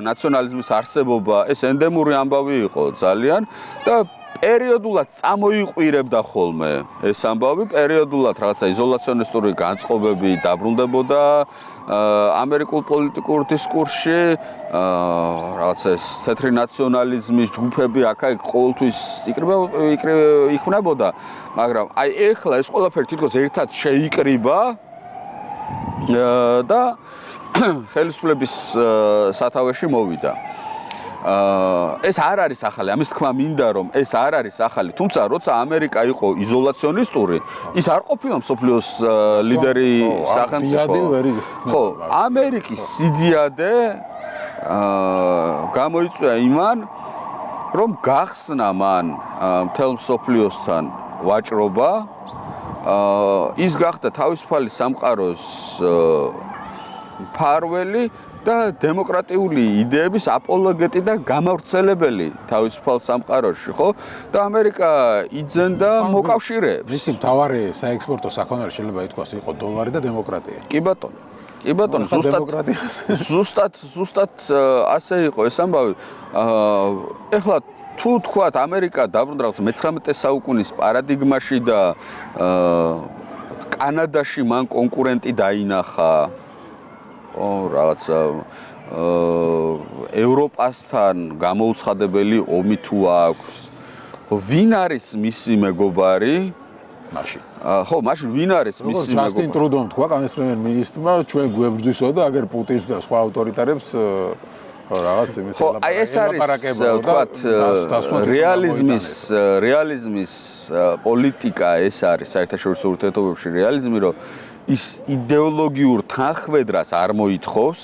ნაციონალიზმის არსებობა, ეს ენდემური ამბავი იყო ძალიან და პერიოდულად წამოიყვირებდა ხოლმე ეს ამბავი, პერიოდულად რაღაცა იზოლაციონისტური განწყობები დაბრუნდებოდა ამერიკულ პოლიტიკურ დისკურსში, რაღაცა ეს თეთრი ნაციონალიზმის ჯგუფები აქ-აქ ყოველთვის იქმნებოდა, მაგრამ აი ეხლა ეს ყველაფერი თითქოს ერთად შეიკრიბა და ხელისუფლების სათავეში მოვიდა. ეს არ არის ახალი, ამის თქმა მინდა რომ ეს არ არის ახალი, თუმცა როცა ამერიკა იყო იზოლაციონისტური, ის არ ყოფილა მსოფლიოს ლიდერი სახელმწიფო. ხო, ამერიკის სიდიადე გამოიწვია იმან, რომ გახსნა მან მთელ მსოფლიოსთან ვაჭრობა, ის გახდა თავისუფალი სამყაროს მფარველი და დემოკრატიული იდეების აპოლოგეტი და გამავრცელებელი თავისუფალ სამყაროში, ხო? და ამერიკა იძენდა მოკავშირეებს.
მისი მთავარი საექსპორტო საქონელი შეიძლება ითქვას იყო დოლარი და დემოკრატია.
კი ბატონო. კი ბატონო, ზუსტად ასე იყო ეს ამბავი. ეხლა თუ თქვათ ამერიკა დაბრუნდა რაღაც მე-19 საუკუნის პარადიგმაში და კანადაში მან კონკურენტი დაინახა რაღაცა ევროპასთან გამოუცხადებელი ომი თუ აქვს. ვინ არის მისი მეგობარი?
მაშინ.
ხო, მაშინ ვინ არის მისი მეგობარი?
ჯასტინ ტრუდომ თქვა კანცლერ-მინისტრმა, ჩვენ გვებრძვისო და აგერ პუტინს და სხვა ავტორიტარებს რაღაც იმით
ხო, აი ეს არის თქვათ რეალიზმის პოლიტიკა ეს არის საერთაშორისო ურთიერთობებში რეალიზმი, რომ ის იდეოლოგიურ თანხმედრას არ მოითხოვს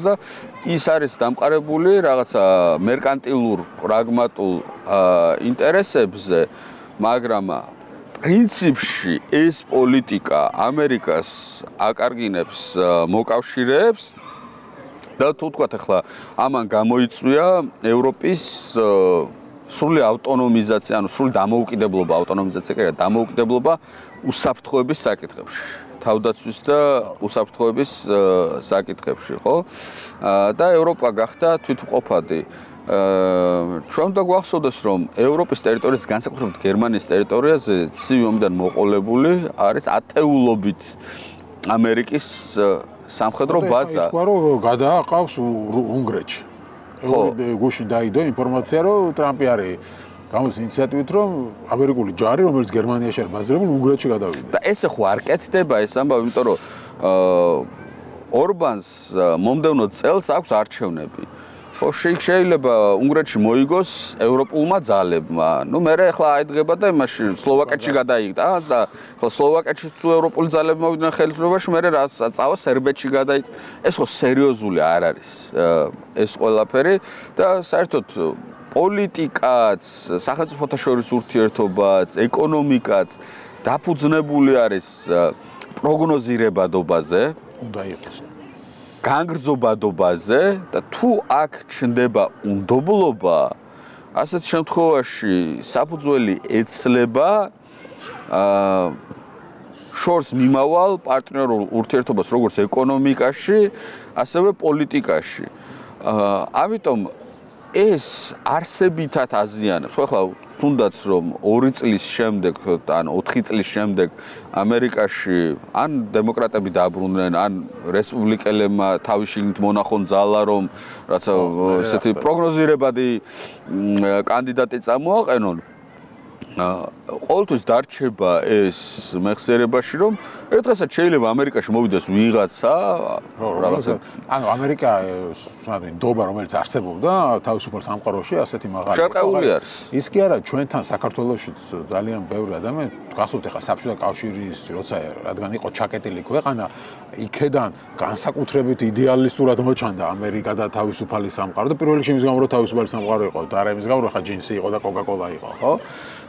და ის არის დამყარებული რაღაცა მერკანტილურ, პრაგმატულ ინტერესებზე, მაგრამ პრინციპში ეს პოლიტიკა ამერიკას აკარგინებს მოკავშირეებს და თუ თქვათ ახლა ამან გამოიწვია ევროპის სრული ავტონომიზაცია, ანუ სრული დამოუკიდებლობა, ავტონომიზაცია კი არა, დამოუკიდებლობა უსაფრთხოების საკითხებში, თავდაცვის და უსაფრთხოების საკითხებში, ხო? და ევროპა გახდა თვითმყოფადი. ჩვენ უნდა გვახსოვდეს, რომ ევროპის ტერიტორიის, განსაკუთრებით გერმანიის ტერიტორიაზე ცივი ომიდან მოყოლებული არის ათეულობით ამერიკის სამხედრო ბაზა.
თქვა რომ გადააყავს უნგრეთში. გუშინ დაიდო ინფორმაცია, რომ ტრამპი არის გამოდის ინიციატივით, რომ ამერიკული ჯარი, რომელიც გერმანიაში არის ბაზირებული, უნგრეთში გადავიდეს.
და ესე ხო არ კეთდება ეს ამბავი, იმიტომ რომ ორბანს მომდევნო წელს აქვს არჩევნები. ხო, შეიძლება უნგრეთში მოიგოს ევროპულმა ძალებმა. ნუ მე ახლა აიდგება და მაშინ სლოვაკეთში გადაიგდას და ახლა სლოვაკეთში თუ ევროპული ძალები მოვიდნენ ხელისუფლებაში, მე რაც წავა სერბეთში გადაიგდას. ეს ხო სერიოზული არ არის ეს ყველაფერი და საერთოდ პოლიტიკაც, სახელმწიფოთა შორის ურთიერთობაც, ეკონომიკაც დაფუძნებული არის პროგნოზირებადობაზე,
უნდა იყოს.
განგრძობადობაზე და თუ აქ ჩნდება უნდობლობა, ასეთ შემთხვევაში საფუძველი ეცლება შორს მიმავალ პარტნიორულ ურთიერთობას როგორც ეკონომიკაში, ასევე პოლიტიკაში. ამიტომ ეს არსებითად აზიანებს. ხო, ახლა თუნდაც რომ 2 წლის შემდეგ ან 4 წლის შემდეგ ამერიკაში ან დემოკრატები დაბრუნდნენ, ან რესპუბლიკელებმა თავისშიგნით მონახონ ძალა, რომ რაცა ესეთი პროგნოზირებადი კანდიდატი წამოაყენონ. ყოველთვის დარჩება ეს მეხსიერებაში, რომ ერთ დღესაც შეიძლება ამერიკაში მოვიდეს ვიღაცა, რაღაცა.
ანუ ამერიკა ნდობა, რომელიც არსებობდა თავისუფალ სამყაროში, ასეთი მაღალი
შერყეული არის.
ის კი არა, ჩვენთან საქართველოშიც ძალიან ბევრი ადამიანი, გახსოვთ ახლა საბჭოთა კავშირის, როცა რადგან იყო ჩაკეტილი ქვეყანა, იქედან განსაკუთრებით იდეალისტურად მოჩანდა ამერიკა და თავისუფალი სამყარო და პირველ რიგში იმის გამო, რომ თავისუფალი სამყარო იყო და არა იმის გამო, რომ ხა ჯინსი იყო და კოკა-კოლა იყო, ხო?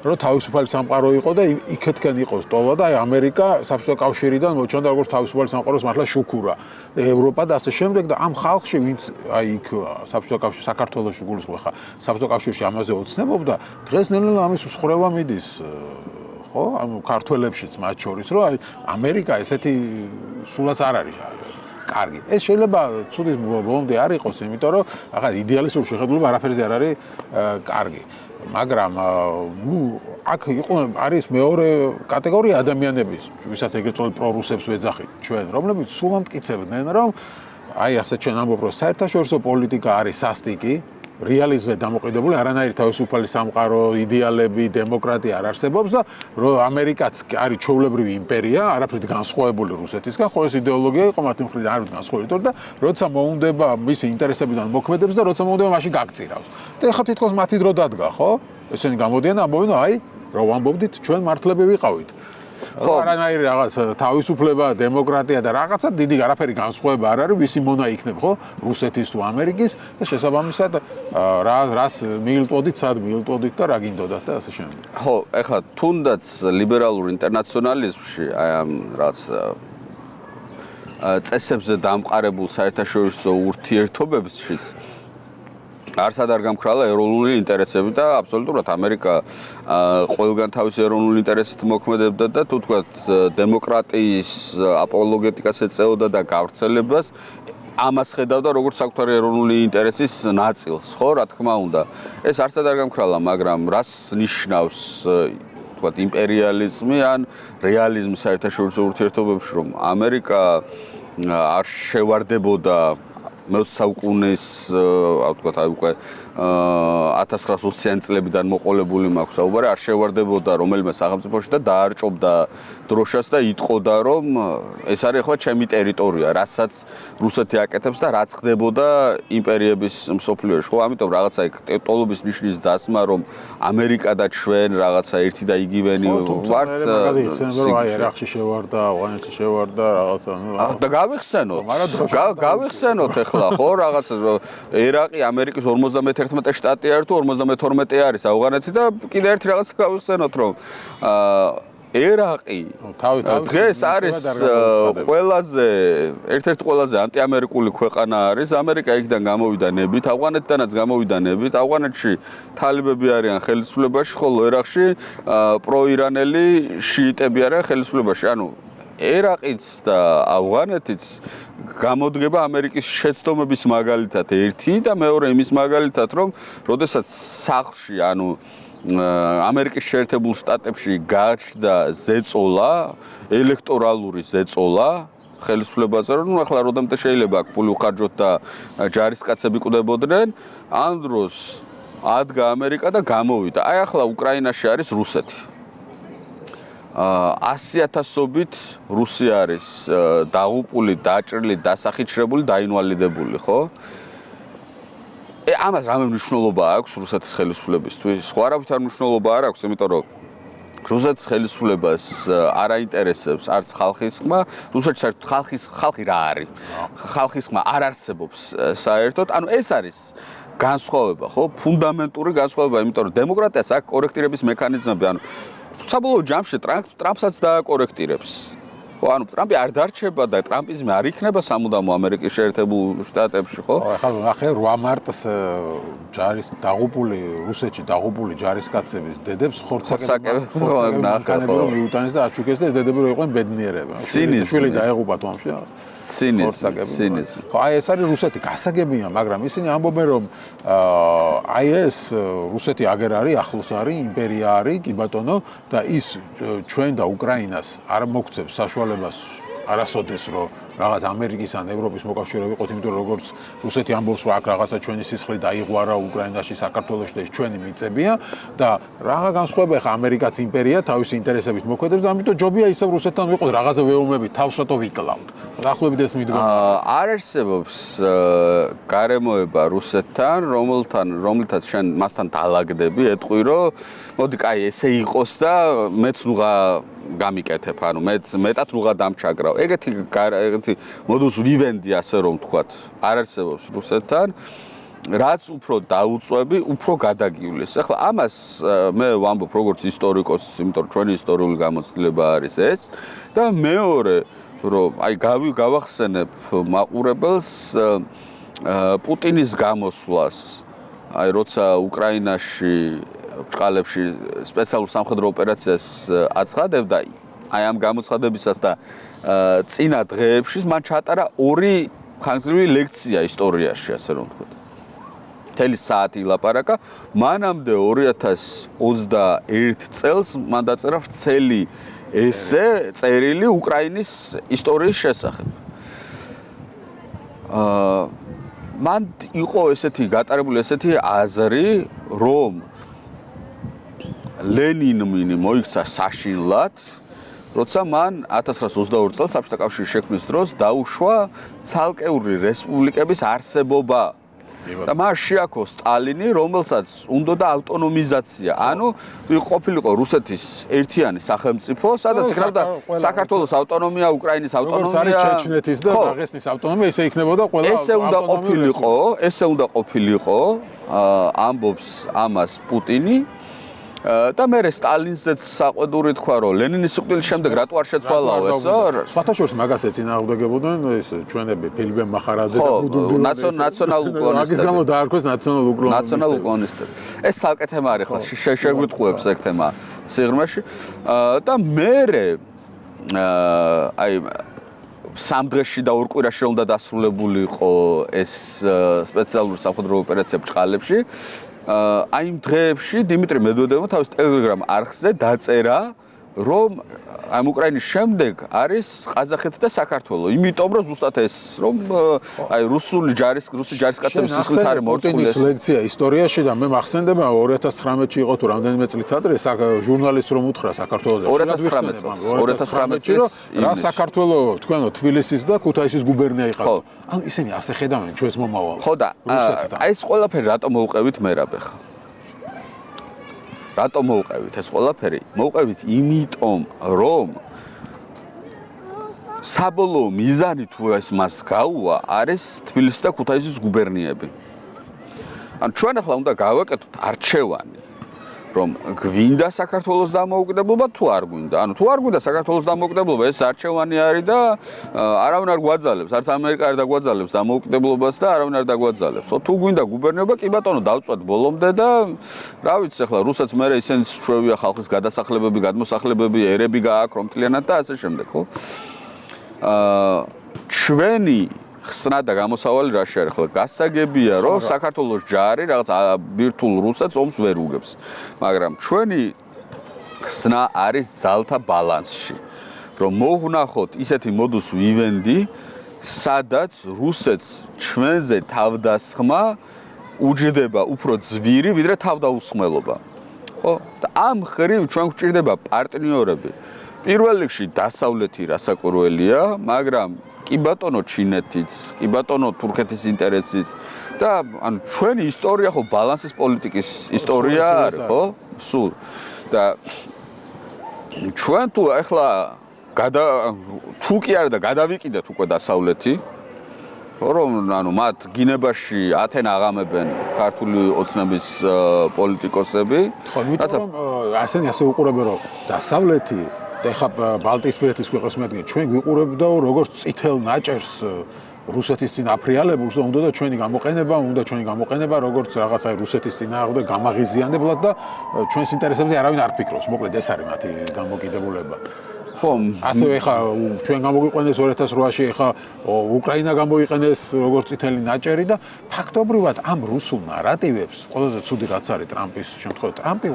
რომ თავისუფალი სამყარო იყო და იქეთკენ იყო სტოლა და აი ამერიკა საბჭოთა კავშირიდან მოჩანდა როგორც თავისუფალი სამყაროს მართლა შუქურა. ევროპა და ასე შემდეგ და ამ ხალხში ვინც აი იქ საბჭოთა კავშირში საქართველოში გულისხმობ ხა საბჭოთა კავშირში ამაზე ოცნებობდა, დღეს ნელ-ნელა ამის მსხრევა მიდის. ხო, ანუ ქართველებშიც მათ შორის, რომ აი ამერიკა ესეთი სულაც არ არის კარგი. ეს შეიძლება ცუდის ბოლომდე არ იყოს, იმიტომ რომ ახლა იდეალისტური შეხედულება არაფერზე არ არის კარგი. მაგრამ აქ არის მეორე კატეგორია ადამიანების, ვისაც ეგრეთ წოდებული პრორუსებს ვეძახით ჩვენ, რომლებიც სულ ამტკიცებდნენ, რომ აი ასე ჩვენ ამბობ, რომ საერთაშორისო პოლიტიკა არის სასტიკი, რეალიზმზე დამოყიდებული, არანაირი თავისუფალი სამყარო, იდეალები, დემოკრატია არ არსებობს და რომ ამერიკაც არის ჩვეულებრივი იმპერია, არაფრით განსხვავებული რუსეთისგან, ხო ეს იდეოლოგია იყო მათი მხრიდან არაფრით განსხვავებული და როცა მოუნდება მისი ინტერესებიდან მოქმედებს და როცა მოუნდება მაშინ გაგწირავს. და ეხლა თითქოს მათი დრო დადგა, ხო? ესენი გამოდიან და ამბობენ, აი, რა ვამბობდით, ჩვენ მართლები ვიყავით. ხო, არანაირი რაღაც თავისუფლება, დემოკრატია და რაღაცა დიდი არაფერი განსხვავება არ არის, ვისი მონა იქნებ, ხო? რუსეთის თუ ამერიკის და შესაბამისად რას მიილტვოდით, სად მიილტვოდით და რა გინდოდათ და ასე შემდეგ.
ხო, ეხლა თუნდაც ლიბერალურ ინტერნაციონალიზმში, აი ამ რაც წესებზე დამყარებულ საერთაშორისო ურთიერთობებშიც არსად არ გამქრალა ეროვნული ინტერესები და აბსოლუტურად ამერიკა ყველგან თავისი ეროვნული ინტერესით მოქმედებდა და თუ თქვათ დემოკრატიის აპოლოგეტიკას ეწეოდა და გავრცელებას ამას ხედავდა როგორც საკუთარი ეროვნული ინტერესის ნაწილს, ხო, რა თქმა უნდა. ეს არსად არ გამქრალა, მაგრამ რას ნიშნავს თქვათ იმპერიალიზმი ან რეალიზმი საერთაშორისო ურთიერთობებში, რომ ამერიკა არ შევარდებოდა მე-20 საუკუნის, ვთქვათ, აი უკვე 1920-იან წლებიდან მოყოლებული მაქვს საუბარი, არ შევარდებოდა რომელიმე სახელმწიფოში და დაარჭობდა დროშას და იტყოდა, რომ ეს არის ახლა ჩემი ტერიტორია, რასაც რუსეთი აკეთებს და რაც ხდებოდა იმპერიების მსოფლიოში. ხო, ამიტომ რაღაცა იქ ტიტულობის ნიშნის დასმა, რომ ამერიკა და ჩვენ რაღაცა ერთი და იგივენი ვართ.
მაგაზე იხსენებენ, რომ აი ერაყში შევარდა, ავღანეთში შევარდა, რაღაცა,
და გავიხსენოთ. გავიხსენოთ ახლა, ხო, რაღაცა ერაყი ამერიკის 51 შტატი არის თუ 52 არის ავღანეთი და კიდე ერთი რაღაცა გავიხსენოთ, რომ ერაყი დღეს არის ყველაზე ერთ-ერთი ყველაზე ანტიამერიკული ქვეყანა არის. ამერიკა იქიდან გამოვიდა ნებით, ავღანეთიდანაც გამოვიდა ნებით. ავღანეთში თალიბები არიან ხელისუფლებაში, ხოლო ერაყში პროირანელი შიიტები არიან ხელისუფლებაში. ანუ ერაყიც და ავღანეთიც გამოდგება ამერიკის შეცდომების მაგალითად ერთი და მეორე იმის მაგალითად, რომ როდესაც სახლში, ანუ ამერიკის შეერთებულ შტატებში გაჩნდა ზეწოლა, ელექტორალური ზეწოლა ხელისუფლებაზე, რომ ახლა როდემდე შეიძლება აქ ფული უხარჯოთ და ჯარისკაცები კვდებოდნენ, ამ დროს ადგა ამერიკა და გამოვიდა. აი ახლა უკრაინაში არის რუსეთი. 100,000-ობით რუსი არის დაღუპული, დაჭრილი, დასახიჩრებული, დაინვალიდებული, ხო? ამას რამე მნიშვნელობა აქვს რუსეთის ხელისუფლებისთვის? ხო, არავითარ მნიშვნელობა არ აქვს, იმიტომ რომ რუსეთის ხელისუფლებას არ აინტერესებს არც ხალხის ხმა, რუსეთში საერთოდ ხალხი რა არის? ხალხის ხმა არ არსებობს საერთოდ. ანუ ეს არის განსხვავება, ხო? ფუნდამენტური განსხვავება, იმიტომ რომ დემოკრატიას აქვს კორექტირების მექანიზმები, ანუ საბოლოო ჯამში ტრამპსაც დააკორექტირებს. ხო, ანუ ტრამპი არ დარჩება და ტრამპიზმი არ იქნება სამუდამო ამერიკის შეერთებულ შტატებში, ხო?
ახლა ახლა 8 მარტს ჯარის დაღუპული რუსეთში დაღუპული ჯარისკაცების დედებს ხორცაკები ნახანები რომ მიუტანეს და აჩუქეს და ეს დედები რო იყვნენ ბედნიერები. შვილი დაეღუპა თამაში. ცინიზმი. ხო, აი ეს არის რუსეთი, გასაგებია, მაგრამ ისინი ამბობენ, რომ აი ეს რუსეთი აგერ არის, ახლოს არის, იმპერია არის, კი ბატონო, და ის ჩვენ და უკრაინას არ მოგცემს საშუალებას არასოდეს, რომ რაღაც ამერიკის ან ევროპის მოკავშირე ვიყოთ, იმიტომ რომ როგორც რუსეთი ამბობს, რომ აქ რაღაცა ჩვენი სისხლი დაიღვარა უკრაინაში, საქართველოში და ეს ჩვენი მიწებია და რაღა განსხვავება ხა ამერიკაც იმპერია თავისი ინტერესებით მოქმედებს და ამიტომ ჯობია ისევ რუსეთთან ვიყოთ რაღაცა ვეომები თავსათო ვიკლავთ. დაახლოებით ეს მიდგომა.
არ არსებობს გარემოება რუსეთთან, რომელთაც შენ მასთან დაალაგდები, ეტყვი, რომ მოდი, კაი, ესე იყოს და მეც ნუღა გამიკეთებ, ანუ მეტად ნუღა დამჩაგრავ. ეგეთი მოდუს ვივენდი, ასე რომ ვთქვათ, არ არსებობს რუსეთთან. რაც უფრო დაუწვევი, უფრო გადაგივლის. ახლა ამას მე ვამბობ როგორც ისტორიკოსი, იმიტომ რომ ჩვენი ისტორიული გამოცდილება არის ეს და მეორე რომ აი გავახსენებ მაყურებელს პუტინის გამოსვლას. აი როცა უკრაინაში ბჭყალებში სპეციალურ სამხედრო ოპერაციას აცხადებდა, აი ამ გამოცხადებისას და წინა დღეებში მან ჩაატარა 2 ხანგრძლივი ლექცია ისტორიაში, ასე რომ ვთქვათ. მთელი საათი ილაპარაკა, მანამდე 2021 წელს მან დაწერა ვრცელი ესე წერილი უკრაინის ისტორიის შესახებ. მან იყო ესეთი გატარებული ესეთი აზრი, რომ ლენინი მოიქცა საშინლად, როცა მან 1922 წელს საბჭოთა კავშირის შექმნის დროს დაუშვა ცალკეული რესპუბლიკების არსებობა. და მას შეაქო სტალინი, რომელსაც უნდოდა ავტონომიზაცია. ანუ ყოფილიყო რუსეთის ერთიანი სახელმწიფო, სადაც იქნებოდა საქართველოს ავტონომია, უკრაინის ავტონომია.
როგორც არის ჩეჩნეთის და დაღესტნის ავტონომია, ისე იქნებოდა ყველა ავტონომია.
ესე უნდა ყოფილიყო, ამბობს ამას პუტინი. და მე სტალინზეც საყვედური თქვა, რომ ლენინის სიკვდილის შემდეგ რატო არ შეცვალაო ესო?
სხვათა შორის მაგას ეწინააღმდეგებოდნენ ეს ჩვენები ფილიპე მახარაძე და ბუდუნდური.
ნაციონალ უკრონისტები.
მაგის გამო დაარქვეს ნაციონალ უკრონისტები.
ნაციონალ უკრონისტები. ეს ცალკე თემა არის ხლა შეგვიტყუებს ეგ თემა სიღრმეში და მე აი სამ დღეში და 2 კვირაში უნდა დასრულებულიყო ეს სპეციალური სამხედრო ოპერაცია ბჭყალებში. აი იმ დღეებში დიმიტრი მედვედევმა თავის ტელეგრამ არხზე დაწერა, რომ ამ უკრაინის შემდეგ არის ყაზახეთი და საქართველო. იმიტომ რომ ზუსტად ეს რომ აი რუსი ჯარისკაცების სისხლით არის მორწმული ეს
ლექცია ისტორიაში და მე მახსენდება 2019-ში იყო თუ რამდენიმე წლით ადრე ჟურნალისტს რომ უთხრა საქართველოზე
2019-ში
რა საქართველო თქვენო თბილისის და ქუთაისის გუბერნია იყავ. ანუ ისინი ასე ხედავენ ჩვენს მომავალს.
ხო და აი ეს ყველაფერი რატომ მოუყევით მერაბ ხა? რატომ მოუყევით ეს ყველაფერი? მოუყევით იმიტომ, რომ საბოლოო მიზანი თუ ეს მას გაუვა, არის თბილისის და ქუთაისის გუბერნიები. ანუ ჩვენ ახლა უნდა გავაკეთოთ არჩევანი, რომ გვინდა საქართველოს დამოუკიდებლობა თუ არ გვინდა. ანუ თუ არ გვინდა საქართველოს დამოუკიდებლობა, ეს არჩევანი არის და არავინ არ გვაძალებს, არც ამერიკა არ დაგვაძალებს დამოუკიდებლობას და არავინ არ დაგვაძალებს. თუ გვინდა გუბერნიობა, კი ბატონო, დავწვათ ბოლომდე და რა ვიცი, ახლა რუსეთს მე ისინი ჩვევია ხალხის გადასახლებები, გადმოსახლებები, ერები გააქვს რომ მთლიანად და ასე შემდეგ, ხო? ჩვენი ხსნა და გამოსავალი რა შეარ ახლა გასაგებია რომ საქართველოს ჯარი რაღაც ბირთულ რუსეთს ომს ვერ უგებს მაგრამ ჩვენი ხსნა არის ძალთა ბალანსში რომ მოვნახოთ ისეთი მოდუს ვივენდი სადაც რუსეთს ჩვენზე თავდასხმა უჯდება უფრო ძვირი ვიდრე თავდაუსხმელობა ხო და ამ ხრივ ჩვენ გვჭირდება პარტნიორები პირველ რიგში დასავლეთი რასაკვირველია მაგრამ კი ბატონო ჩინეთიც, კი ბატონო თურქეთის ინტერესიც და ანუ ჩვენი ისტორია ხო ბალანსის პოლიტიკის ისტორია არის, ხო? სულ. და ჩვენ თუ ახლა თუ კი არა და გადავიყიდეთ უკვე დასავლეთი, რომ ანუ მათ გინებაში ათენა აღამებენ ქართული ოცნების პოლიტიკოსები,
ხო, იმიტომ ასე უყურებენ რომ დასავლეთი და ხა ბალტიისპირეთის ქვეყნებს მედგენ ჩვენ გვიყურებდაო როგორც წითელ ნაჭერს რუსეთის წინ აფრიალებულს და უნდა ჩვენი გამოყენება როგორც რაღაც აი რუსეთის წინააღმდეგ გამაღიზიანებლად და ჩვენს ინტერესებზე არავინ არ ფიქრობს მოკლედ ეს არის მათი გამოკიდებულება ხო ასევე ხა ჩვენ გამოგვიყენეს 2008-ში ხა უკრაინა გამოიყენეს როგორც წითელი ნაჭერი და ფაქტობრივად ამ რუსულ ნარატივებს ყველაზე ცუდი რაც არის ტრამპის შემთხვევით ტრამპი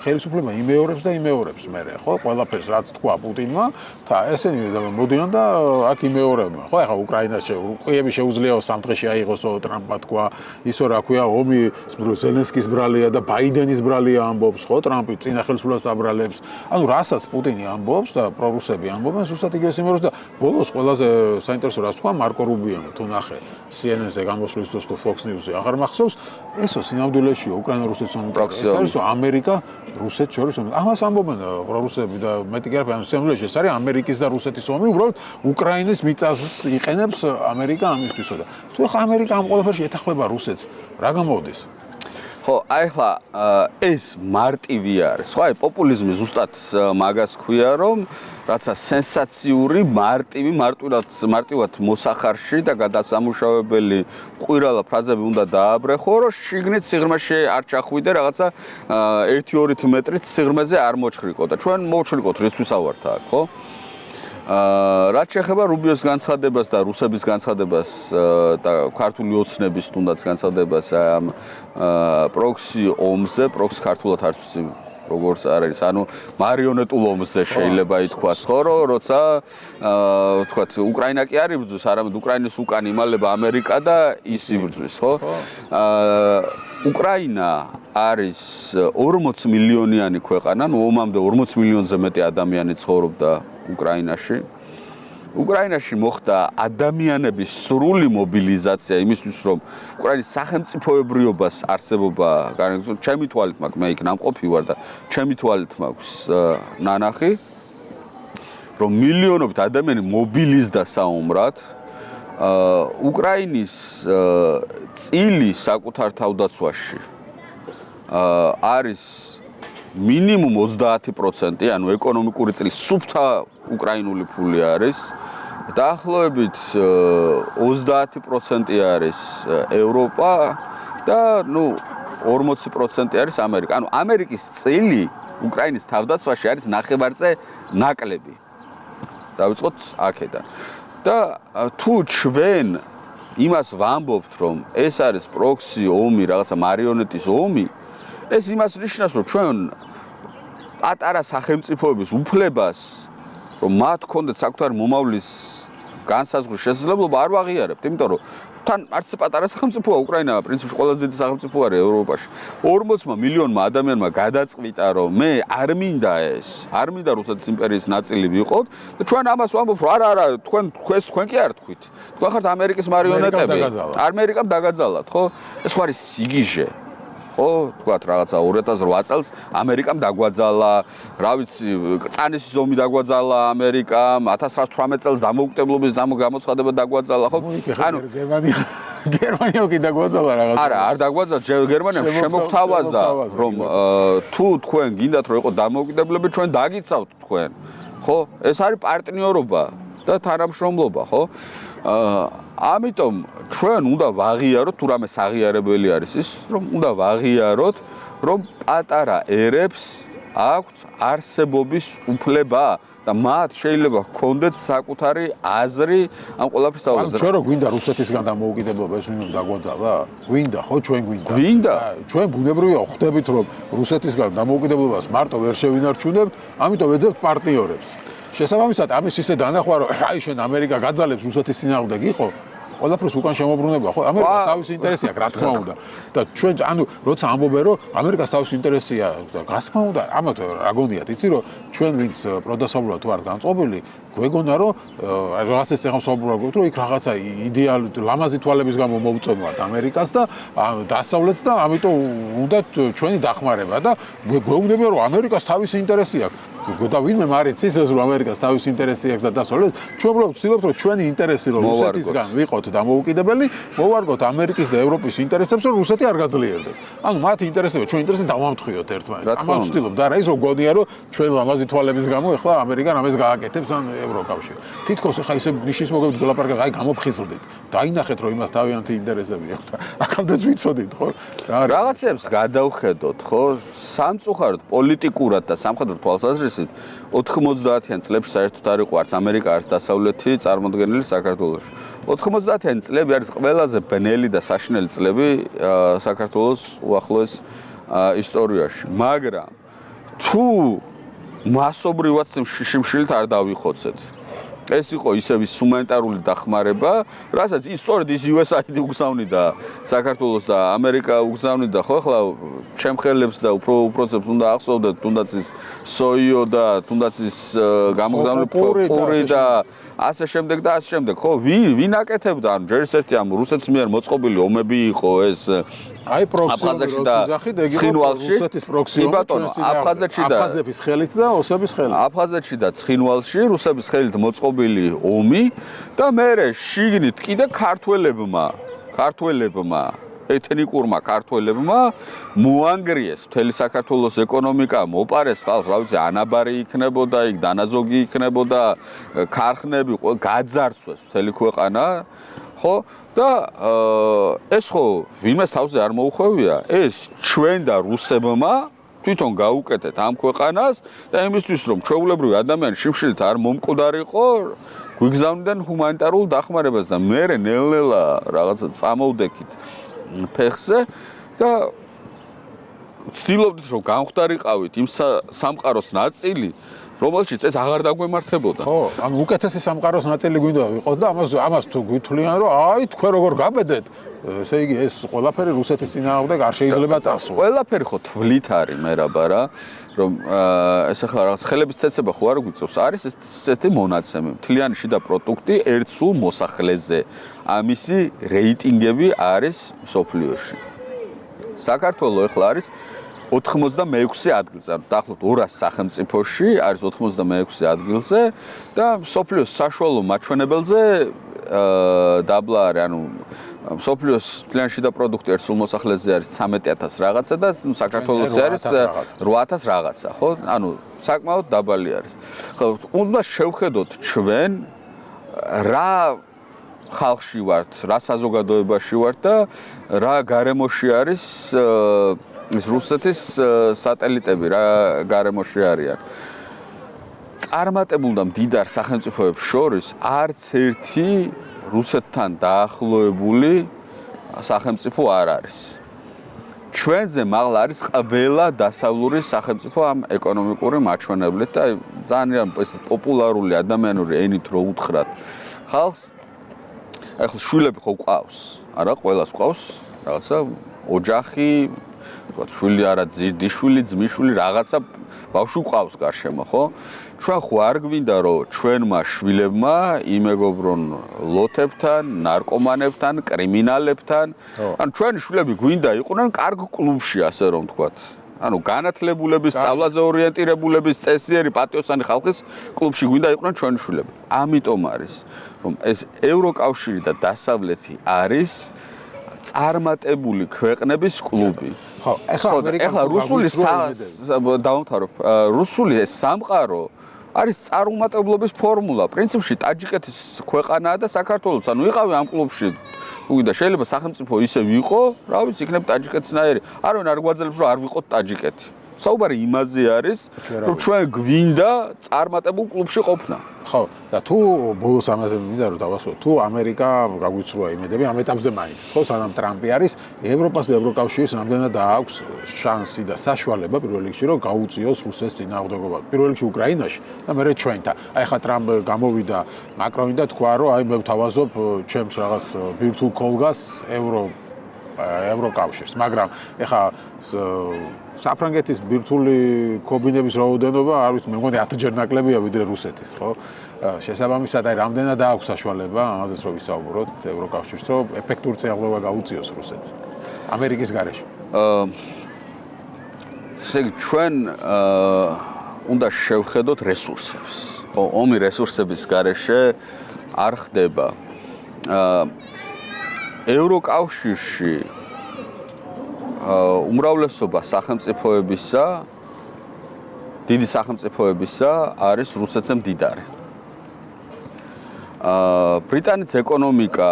ხელისუფლება იმეორებს და იმეორებს მერე ხო ყველაფერს რაც თქვა პუტინმა და ესენი მოდიან და აქ იმეორებენ ხო ხა უკრაინაში უყიები შეუძლიაო სამ დღეში აიღოს ტრამპმა თქვა ისო რა ქვია ომი ზელენსკის ბრალია და ბაიდენის ბრალია ამბობს ხო ტრამპი წინა ხელისუფლებას აბრალებს ანუ რასაც პუტინი ამბობს და პრორუსები ამბობენ ზუსტად იგივეს იმეროს და ბოლოს ყველაზე საინტერესო რაც თქვა მარკო რუბიო თუ ნახე CNN-ზე გამოსვლის დროს თუ Fox News-ზე აღარ მახსოვს ესო სინამდვილეში უკრაინა-რუსეთის ომი ესო ამერიკა რუსეთს შორის ომი ამას ამბობენ პრორუსები და მეტი კი არა ანუ სინამდვილეში ეს არის ამერიკის და რუსეთის ომი უბრალოდ უკრაინის მიწას იყენებს ამერიკა ამისთვისო და თუ ახლა ამერიკა ამ ყველაფერში ეთანხმება რუსეთს რა გამოდის
ხო, აი ხლა ეს მარტივი არის. ხო, აი პოპულიზმი ზუსტად მაგას ქვია, რომ რაცა სენსაციური, მარტივი, მარტივად მოსახარში და გადასამუშავებელი ყვირალა ფრაზები უნდა დააბრეხო, რომ შიგნით სიღრმეში არ ჩახვიდე რაღაცა 1-2 მეტრით სიღრმეზე არ მოჩხრიკო და ჩვენ მოვჩხრიკოთ რისთვის ავართ აქ, ხო? რაც შეეხება რუბიოს განცხადებას და რუსების განცხადებას და ქართული ოცნების თუნდაც განცხადებას ამ პროქსი ომზე, პროქსი ქართულად არც ვიცი როგორც არის, ანუ მარიონეტულ ომზე შეიძლება ითქვას, ხო, როცა ვთქვათ, უკრაინა კი არ იბრძვის, არამედ უკრაინის უკან იმალება ამერიკა და ის იბრძვის, ხო? უკრაინა არის 40 მილიონიანი ქვეყანა, ნუ ომამდე 40 მილიონზე მეტი ადამიანი ცხოვრობდა უკრაინაში. უკრაინაში მოხდა ადამიანების სრული მობილიზაცია იმისთვის, რომ უკრაინის სახელმწიფოებრიობას არსებობა, ჩემი თვალით მაქვს, მე იქ ნამყოფი ვარ და ჩემი თვალით მაქვს ნანახი, რომ მილიონობით ადამიანი მობილიზდა საომრად. უკრაინის წილი საკუთარ თავდაცვაში არის მინიმუმ 30%, ანუ ეკონომიკური წილი სუფთა უკრაინული ფული არის. დაახლოებით 30% არის ევროპა და ნუ 40% არის ამერიკა. ანუ ამერიკის წილი უკრაინის თავდაცვაში არის ნახევარზე ნაკლები. დავიწყოთ აქედან. და თუ ჩვენ იმას ვამბობთ, რომ ეს არის პროქსი ომი, რაღაცა მარიონეტის ომი, ეს იმას ნიშნავს, რომ ჩვენ პატარა სახელმწიფოების უფლებას, რომ მათ ქონდეთ საკუთარი მომავლის განსაზღვრის შესაძლებლობა არ ვაღიარებთ, იმიტომ რომ თან არც პატარა სახელმწიფოა უკრაინა, პრინციპში ყველაზე დიდი სახელმწიფო არის ევროპაში. 40 მილიონმა ადამიანმა გადაწყვიტა, რომ მე არ მინდა ეს, არ მინდა რუსეთის იმპერიის ნაწილი ვიყოთ და ჩვენ ამას ვამბობთ, რომ არა, თქვენ კი არ თქვით. თქვენ ხართ ამერიკის მარიონეტები. ამერიკამ დაგაძალათ, ხო? ეს ხო არის სიგიჟე. ხო, თქვათ რაღაცა 2008 წელს ამერიკამ დაგვაძალა, რა ვიცი, წანისის ომი დაგვაძალა ამერიკამ, 1918 წელს დამოუკიდებლობის გამოცხადება დაგვაძალა, ხო?
ანუ გერმანიამ კი დაგვაძალა რაღაცა.
არა, არ დაგვაძალა, გერმანიამ შემოგთავაზა, რომ თუ თქვენ გინდათ რომ იყო დამოუკიდებლები, ჩვენ დაგიცავთ თქვენ. ხო? ეს არის პარტნიორობა და თანამშრომლობა, ხო? ამიტომ ჩვენ უნდა ვაღიაროთ, თუ რამე საღიარებელი არის ის, რომ უნდა ვაღიაროთ, რომ პატარა ერებს აქვთ არსებობის უფლება და მათ შეიძლება ჰქონდეთ საკუთარი აზრი ამ ყველაფრის თავზე.
ჩვენ რო გვინდა რუსეთისგან დამოუკიდებლობა, ეს ვინ დაგვაძალა? გვინდა, ხო, ჩვენ გვინდა.
გვინდა.
ჩვენ ბუნებრივია ხვდებით, რომ რუსეთისგან დამოუკიდებლობას მარტო ვერ შევინარჩუნებთ, ამიტომ ეძებთ პარტნიორებს. შესაბამისად, ამის ისე დანახვა, რომ აი შენ ამერიკა გაძალებს რუსეთის წინააღმდეგ იყო, ყველაფერს უკან შემოbrunება, ხო? ამერიკას თავისი ინტერესი აქვს, რა თქმა უნდა. და ჩვენ, ანუ, როცა ამბობენ, რომ ამერიკას თავისი ინტერესია და რა თქმა უნდა, ამათ რა გონიათ, იცი, რომ ჩვენ ვინც პროდასავლურად ვართ განწყობილი, გვეგონა, რომ რაღაცას ეხავს საუბრობთ, რომ იქ რაღაცა იდეალი, ლამაზი თვალების გამო მოვწონვართ ამერიკას და დასავლეთს და ამიტომ უნდა ჩვენი დახმარება და გვეუბნებიან, რომ ამერიკას თავისი ინტერესი აქვს. და ვინმე მარიცის ეს რომ ამერიკას თავისი ინტერესი აქვს და დასავლეთ, ჩვენ უბრალოდ ვცდილობთ, რომ ჩვენი ინტერესი რომ რუსეთისგან ვიყოთ დამოუკიდებელი, მოვარგოთ ამერიკის და ევროპის ინტერესებს, რომ რუსეთი არ გაძლიერდეს. ანუ მათი ინტერესები, ჩვენი ინტერესი დავამტყიოთ ერთმანეთს. ამას ვცდილობ და რა ის რომ გონია, რომ ჩვენ ლამაზი თვალების გამო ეხლა ამერიკა რამეს გააკეთებს ან ევროკავშირი. თითქოს ეხლა ისე ნიშის მოგებით გლაპარაკეთ, აი გამოფხიზლდით. დაინახეთ, რომ იმას თავიანთი ინტერესები აქვს და აქამდეც ვიცოდით, ხო?
რაღაცებს გადავხედოთ, ხო? სამწუხაროდ პოლიტიკურად და სამხედრო თვალსაზრისით 90-იან წლებში საერთოდ არ იყო არც ამერიკა, არც დასავლეთი წარმოდგენილი საქართველოში. 90-იანი წლები არის ყველაზე ბნელი და საშინელი წლები საქართველოს უახლოეს ისტორიაში. მაგრამ თუ მასობრივად შიმშილით არ დავიხოცეთ, ეს იყო ისევ ის ჰუმანიტარული დახმარება, რასაც ის სწორედ ის USAID უგზავნიდა საქართველოს და ამერიკა უგზავნიდა, ხო, ახლა ჩემ ხელებს და უპროცებს უნდა ახსოვდეთ, თუნდაც ის სოიო და თუნდაც ის გამოგზავნილი პური და ასე შემდეგ და ასე შემდეგ, ხო, ვინ აკეთებდა, ანუ ჯერ ერთი ამ რუსეთის მიერ მოწყობილი ომები იყო ეს
აი პროქსი და რუსეთის პროქსი აფხაზეთის ხელით და ოსების ხელით.
აფხაზეთში და ცხინვალში რუსების ხელით მოწყობილი ომი და მერე შიგნით კიდე ქართველებმა ეთნიკურმა ქართველებმა მოანგრიეს მთელი საქართველოს ეკონომიკა, მოპარეს ხალხს, რა ვიცი, ანაბარი იქნებოდა, იქ დანაზოგი იქნებოდა, ქარხნები, გაძარცვეს მთელი ქვეყანა, ხო? და ეს ხო ვინმეს თავზე არ მოუხვევია, ეს ჩვენ და რუსებმა თვითონ გაუკეთეთ ამ ქვეყანას და იმისთვის რომ ჩვეულებრივი ადამიანი შიმშილით არ მომკვდარიყო, გვიგზავნიდან ჰუმანიტარულ დახმარებას და მე ნელ-ნელა რაღაცა წამოვდექით ფეხზე და ვცდილობდით რომ გამختარიყავით იმ სამყაროს ნაწილი, რომელშიც ეს აღარ დაგვემართებოდა.
ხო, ანუ უკეთესი სამყაროს ნაწილი გვინდა ვიყოთ და ამას თუ გვითვლიან რომ აი თქვენ როგორ გაბედეთ, ესე იგი ეს ყველაფერი რუსეთის წინააღმდეგ არ შეიძლება წასულიყო.
ყველაფერი ხო თვლით არის მერაბა რა, რომ ეს ახლა რაღაც ხელების ცეცება ხო არ გვიწევს, არის ესეთი მონაცემი, მთლიანი შიდა პროდუქტი ერთ სულ მოსახლეზე. ამისი რეიტინგები არის მსოფლიოში. საქართველო ახლა არის 86 ადგილზე, დაახლოებით 200 სახელმწიფოში არის 86 ადგილზე და მსოფლიოს საშუალო მაჩვენებელზე დაბლა არის, ანუ მსოფლიოს მთლიანი შიდა პროდუქტი ერთ სულ მოსახლეზე არის 13000 რაღაცა და საქართველოსი არის 8000 რაღაცა, ხო? ანუ საკმაოდ დაბალი არის. ხო, უნდა შევხედოთ ჩვენ რა ხალხში ვართ, რა საზოგადოებაში ვართ და რა გარემოში არის ეს რუსეთის სატელიტები, რა გარემოში არიან. წარმატებულ და მდიდარ სახელმწიფოებს შორის არც ერთი რუსეთთან დაახლოებული სახელმწიფო არ არის. ჩვენზე მაღლა არის ყველა დასავლური სახელმწიფო ამ ეკონომიკური მაჩვენებლით და ძალიან პოპულარული ადამიანური ენით რო უთხრათ ხალხს, ახლა შვილები ხო ყავს, არა ყველას ყავს, რაღაცა ოჯახი, ვთქვათ, შვილი არა, ძიშვილი, ძმიშვილი, რაღაცა ბავშვი ყავს გარშემო, ხო? ჩვენ ხო არ გვინდა რომ ჩვენმა შვილებმა იმეგობრონ ლოთებთან, ნარკომანებთან, კრიმინალებთან, ანუ ჩვენი შვილები გვინდა იყვნენ კარგ კლუბში, ასე რომ ვთქვათ. ანუ განათლებულების, სწავლაზე ორიენტირებულების, წესიერი პატიოსანი ხალხის კლუბში გვინდა იყვნენ ჩვენი შვილები. ამიტომ არის, რომ ეს ევროკავშირი და დასავლეთი არის წარმატებული ქვეყნების კლუბი.
ხო, ახლა
რუსული დავამთავრებ, რუსული ეს სამყარო არის წარუმატებლობის ფორმულა. პრინციპში ტაჯიკეთის ქვეყანაა და საქართველოც, ანუ იყავი ამ კლუბში. უგიდა შეიძლება სახელმწიფო ისე ვიყო, რა ვიცი, იქნებ ტაჯიკეთსნაირი. არავინ არ გვაძლევს რომ არ ვიყოთ ტაჯიკეთი. საუბარი იმაზე არის, რომ ჩვენ გვინდა წარმატებულ კლუბში ყოფნა.
ხო, და თუ ბოლოს ამაზე მინდა რომ დავასრულო, თუ ამერიკა გაგვიცრუა იმედები ამ ეტაპზე მაინც, ხო, სანამ ტრამპი არის, ევროპას და ევროკავშირს რამდენად აქვს შანსი და საშუალება პირველ რიგში რომ გაუწიოს რუსეთის წინააღმდეგობა. პირველ რიგში უკრაინაში და მერე ჩვენთან. აი ხა ტრამპ გამოვიდა, მაკრონი და თქვა რომ აი მე ვთავაზობ ჩემს რაღაც ბირთვულ კოლგას ევროკავშირს, მაგრამ ეხა საფრანგეთის ბირთვული კობინების რაოდენობა არ ვიცი, მე მგონი 10 ჯერ ნაკლებია ვიდრე რუსეთის, ხო? შესაბამისად, აი რამდენად აქვს საშუალება ამაზეც რომ ვისაუბროთ ევროკავშირს, რომ ეფექტური წინააღმდეგობა გაუწიოს რუსეთს ამერიკის გარეშე.
ესე იგი ჩვენ უნდა შევხედოთ რესურსებს. ხო, ომი რესურსების გარეშე არ ხდება. ევროკავშირში უმრავლესობა სახელმწიფოებისა, დიდი სახელმწიფოებისა არის რუსეთზე მდიდარი. ბრიტანეთის ეკონომიკა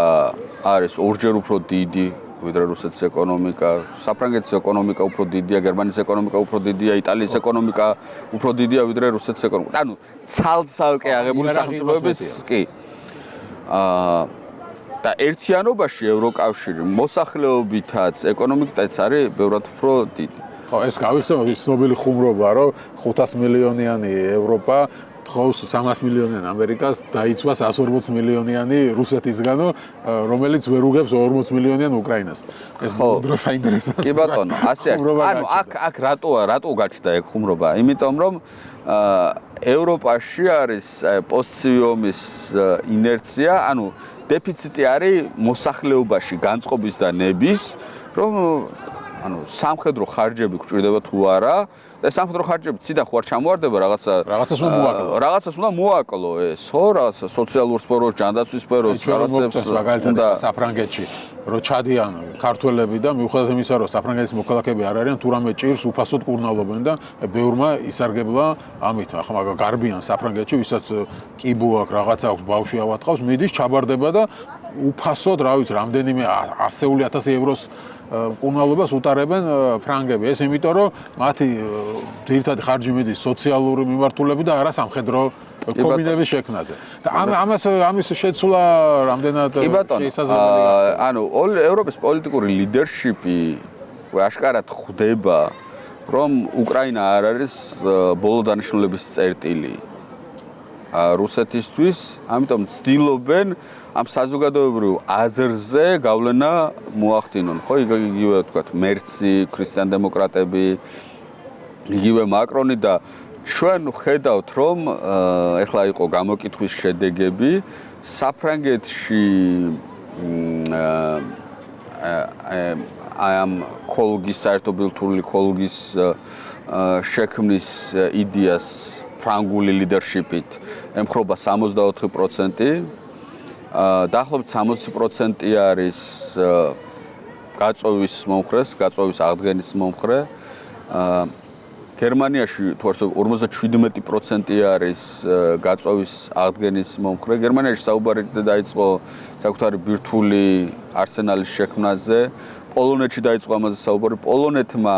არის ორჯერ უფრო დიდი ვიდრე რუსეთის ეკონომიკა, საფრანგეთის ეკონომიკა უფრო დიდია, გერმანიის ეკონომიკა უფრო დიდია, იტალიის ეკონომიკა უფრო დიდია ვიდრე რუსეთის ეკონომიკა. ანუ ცალ-ცალკე აღებული სახელმწიფოების კი. და ერთიანობაში ევროკავშირი მოსახლეობითაც, ეკონომიკითაც არის ბევრად უფრო დიდი.
ხო, ეს გავიხსენოთ ის ცნობილი ხუმრობა, რომ 500 მილიონიანი ევროპა თხოვს 300 მილიონიან ამერიკას დაიცვა 140 მილიონიანი რუსეთისგანო, რომელიც ვერ უგებს 40 მილიონიან უკრაინას. ეს დრო საინტერესოა.
კი ბატონო, ასე არის. ანუ აქ რატო გაჩნდა ეგ ხუმრობა? იმიტომ რომ ევროპაში არის პოსტსიომის ინერცია, ანუ დეფიციტი არის მოსახლეობაში განწყობის და ნების, რომ ანუ სამხედრო ხარჯები გვჭირდება თუ არა და სამხედრო ხარჯები ციდან ხო არ ჩამოვარდება რაღაცას უნდა მოაკლო ეს, ხო, რაღაცა სოციალურ სფეროს, ჯანდაცვის სფეროს, რაღაცებს
მაგალითად საფრანგეთში რო ჩადიან ქართველები და მიუხედავად იმისა, რომ საფრანგეთის მოქალაქეები არ არიან, თუ რამე ჭირს უფასოდ კურნალობენ და ბევრმა ისარგებლა ამით. ახლა მაგა გარბიან საფრანგეთში, ვისაც კიბო აქვს, რაღაცა აქვს, ბავშვი ავატყავს, მიდის, ჩაბარდება და უფასოდ, რა ვიცი, რამდენიმე 100,000 ევროს მკურნალობას უტარებენ ფრანგები. ეს იმიტომ, რომ მათი ძირითადი ხარჯი მიდის სოციალური მიმართულებით და არა სამხედრო კომბინების შექმნაზე. და ამის შეცვლა რამდენად
შესაძლებელია? ანუ ევროპის პოლიტიკური ლიდერშიპი აშკარად ხვდება, რომ უკრაინა არ არის ბოლო დანიშნულების წერტილი რუსეთისთვის, ამიტომ ცდილობენ ამ საზოგადოებრივ აზრზე გავლენა მოახდინონ. ხო, იგივე ვთქვათ, მერცი, ქრისტიან-დემოკრატები, იგივე მაკრონი და ჩვენ ხედავთ, რომ ეხლა იყო გამოკითხვის შედეგები საფრანგეთში ამ კოლგის საერთობილთული კოლგის შექმნის იდეას ფრანგული ლიდერშიპით ემხრობა 64%, დაახლოებით 60% არის გაწევის მომხრეს, გაწევის აღდგენის მომხრე. გერმანიაში თუ არ 57% არის გაწევის აღდგენის მომხრე. გერმანიაში საუბარი დაიწყო საკუთარი ბირთვული არსენალის შექმნაზე. პოლონეთში დაიწყო ამაზე საუბარი. პოლონეთმა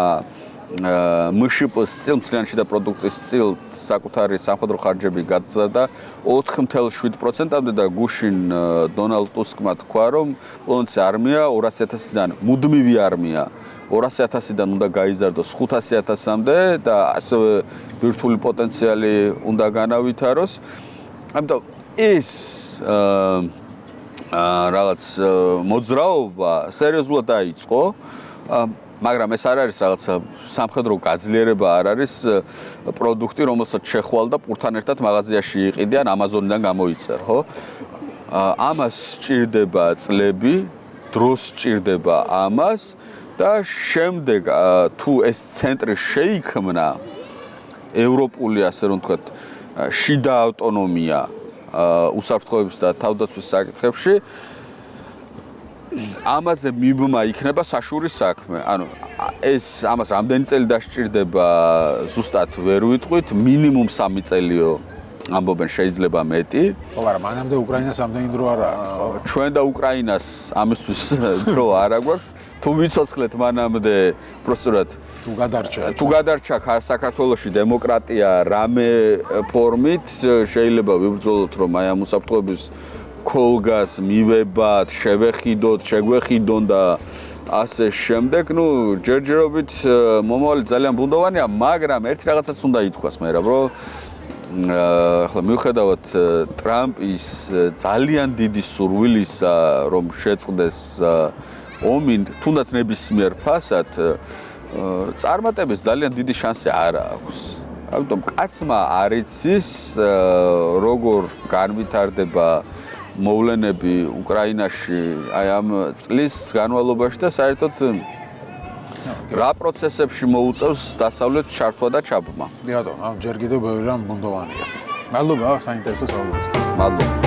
მშპ-ს წილ მთლიანში და პროდუქტის წილ საკუთარი სამხედრო ხარჯები გაზარდა 4.7%-მდე და გუშინ დონალდ ტუსკმა თქვა, რომ პოლონეთის არმია 200,000-დან მუდმივი არმია 200,000-დან უნდა გაიზარდოს 500,000-მდე და ასევე ბირთვული პოტენციალი უნდა განავითაროს. ამიტომ ეს რაღაც მოძრაობა სერიოზულად დაიწყო. მაგრამ ეს არ არის რაღაცა სამხედრო გაძლიერება, არ არის პროდუქტი, რომელსაც შეხვალ და პურთან ერთად მაღაზიაში იყიდე ან ამაზონიდან გამოიწერ, ხო? ამას სჭირდება წლები, დროს სჭირდება ამას და შემდეგ თუ ეს ცენტრი შეიქმნა ევროპული, ასე რომ ვთქვათ, შიდა ავტონომია უსაფრთხოების და თავდაცვის საკითხებში ამაზე მიბმა იქნება საშურის საქმე. ანუ ეს ამას რამდენი წელი დასჭირდება ზუსტად ვერ ვიტყვით, მინიმუმ 3 წელიო ამბობენ, შეიძლება მეტი.
ხო, მაგრამ მანამდე უკრაინას ამდენი დრო არ აქვს.
ჩვენ და უკრაინას ამისთვის დრო არ აქვს. თუ ვიცოცხლეთ მანამდე პროცედურად თუ გადარჩა საქართველოში დემოკრატია რამე ფორმით, შეიძლება ვიბრძოლოთ, რომ აი ამ უსაფრთხოების კოლგას მივებათ, შევეხიდოთ, შეგვეხიდონ და ასე შემდეგ. ნუ ჯერჯერობით მომავალი ძალიან ბუნდოვანია, მაგრამ ერთი რაღაცაც უნდა ითქვას მე რა, რომ ახლა მიუხედავად ტრამპის ძალიან დიდი სურვილისა, რომ შეწყდეს ომი, თუნდაც ნებისმიერ ფასად, წარმატების ძალიან დიდი შანსი არ აქვს. ამიტომ კაცმა არ იცის, როგორ განვითარდება მოვლენები უკრაინაში აი ამ წლის განმავლობაში და საერთოდ რა პროცესებში მოუწევს დასავლეთ ჩართვა და ჩაბმა.
დიახ, ჯერ კიდევ ბევრი რამ ბუნდოვანია. მადლობა საინტერესო საუბრისთვის.
მადლობა.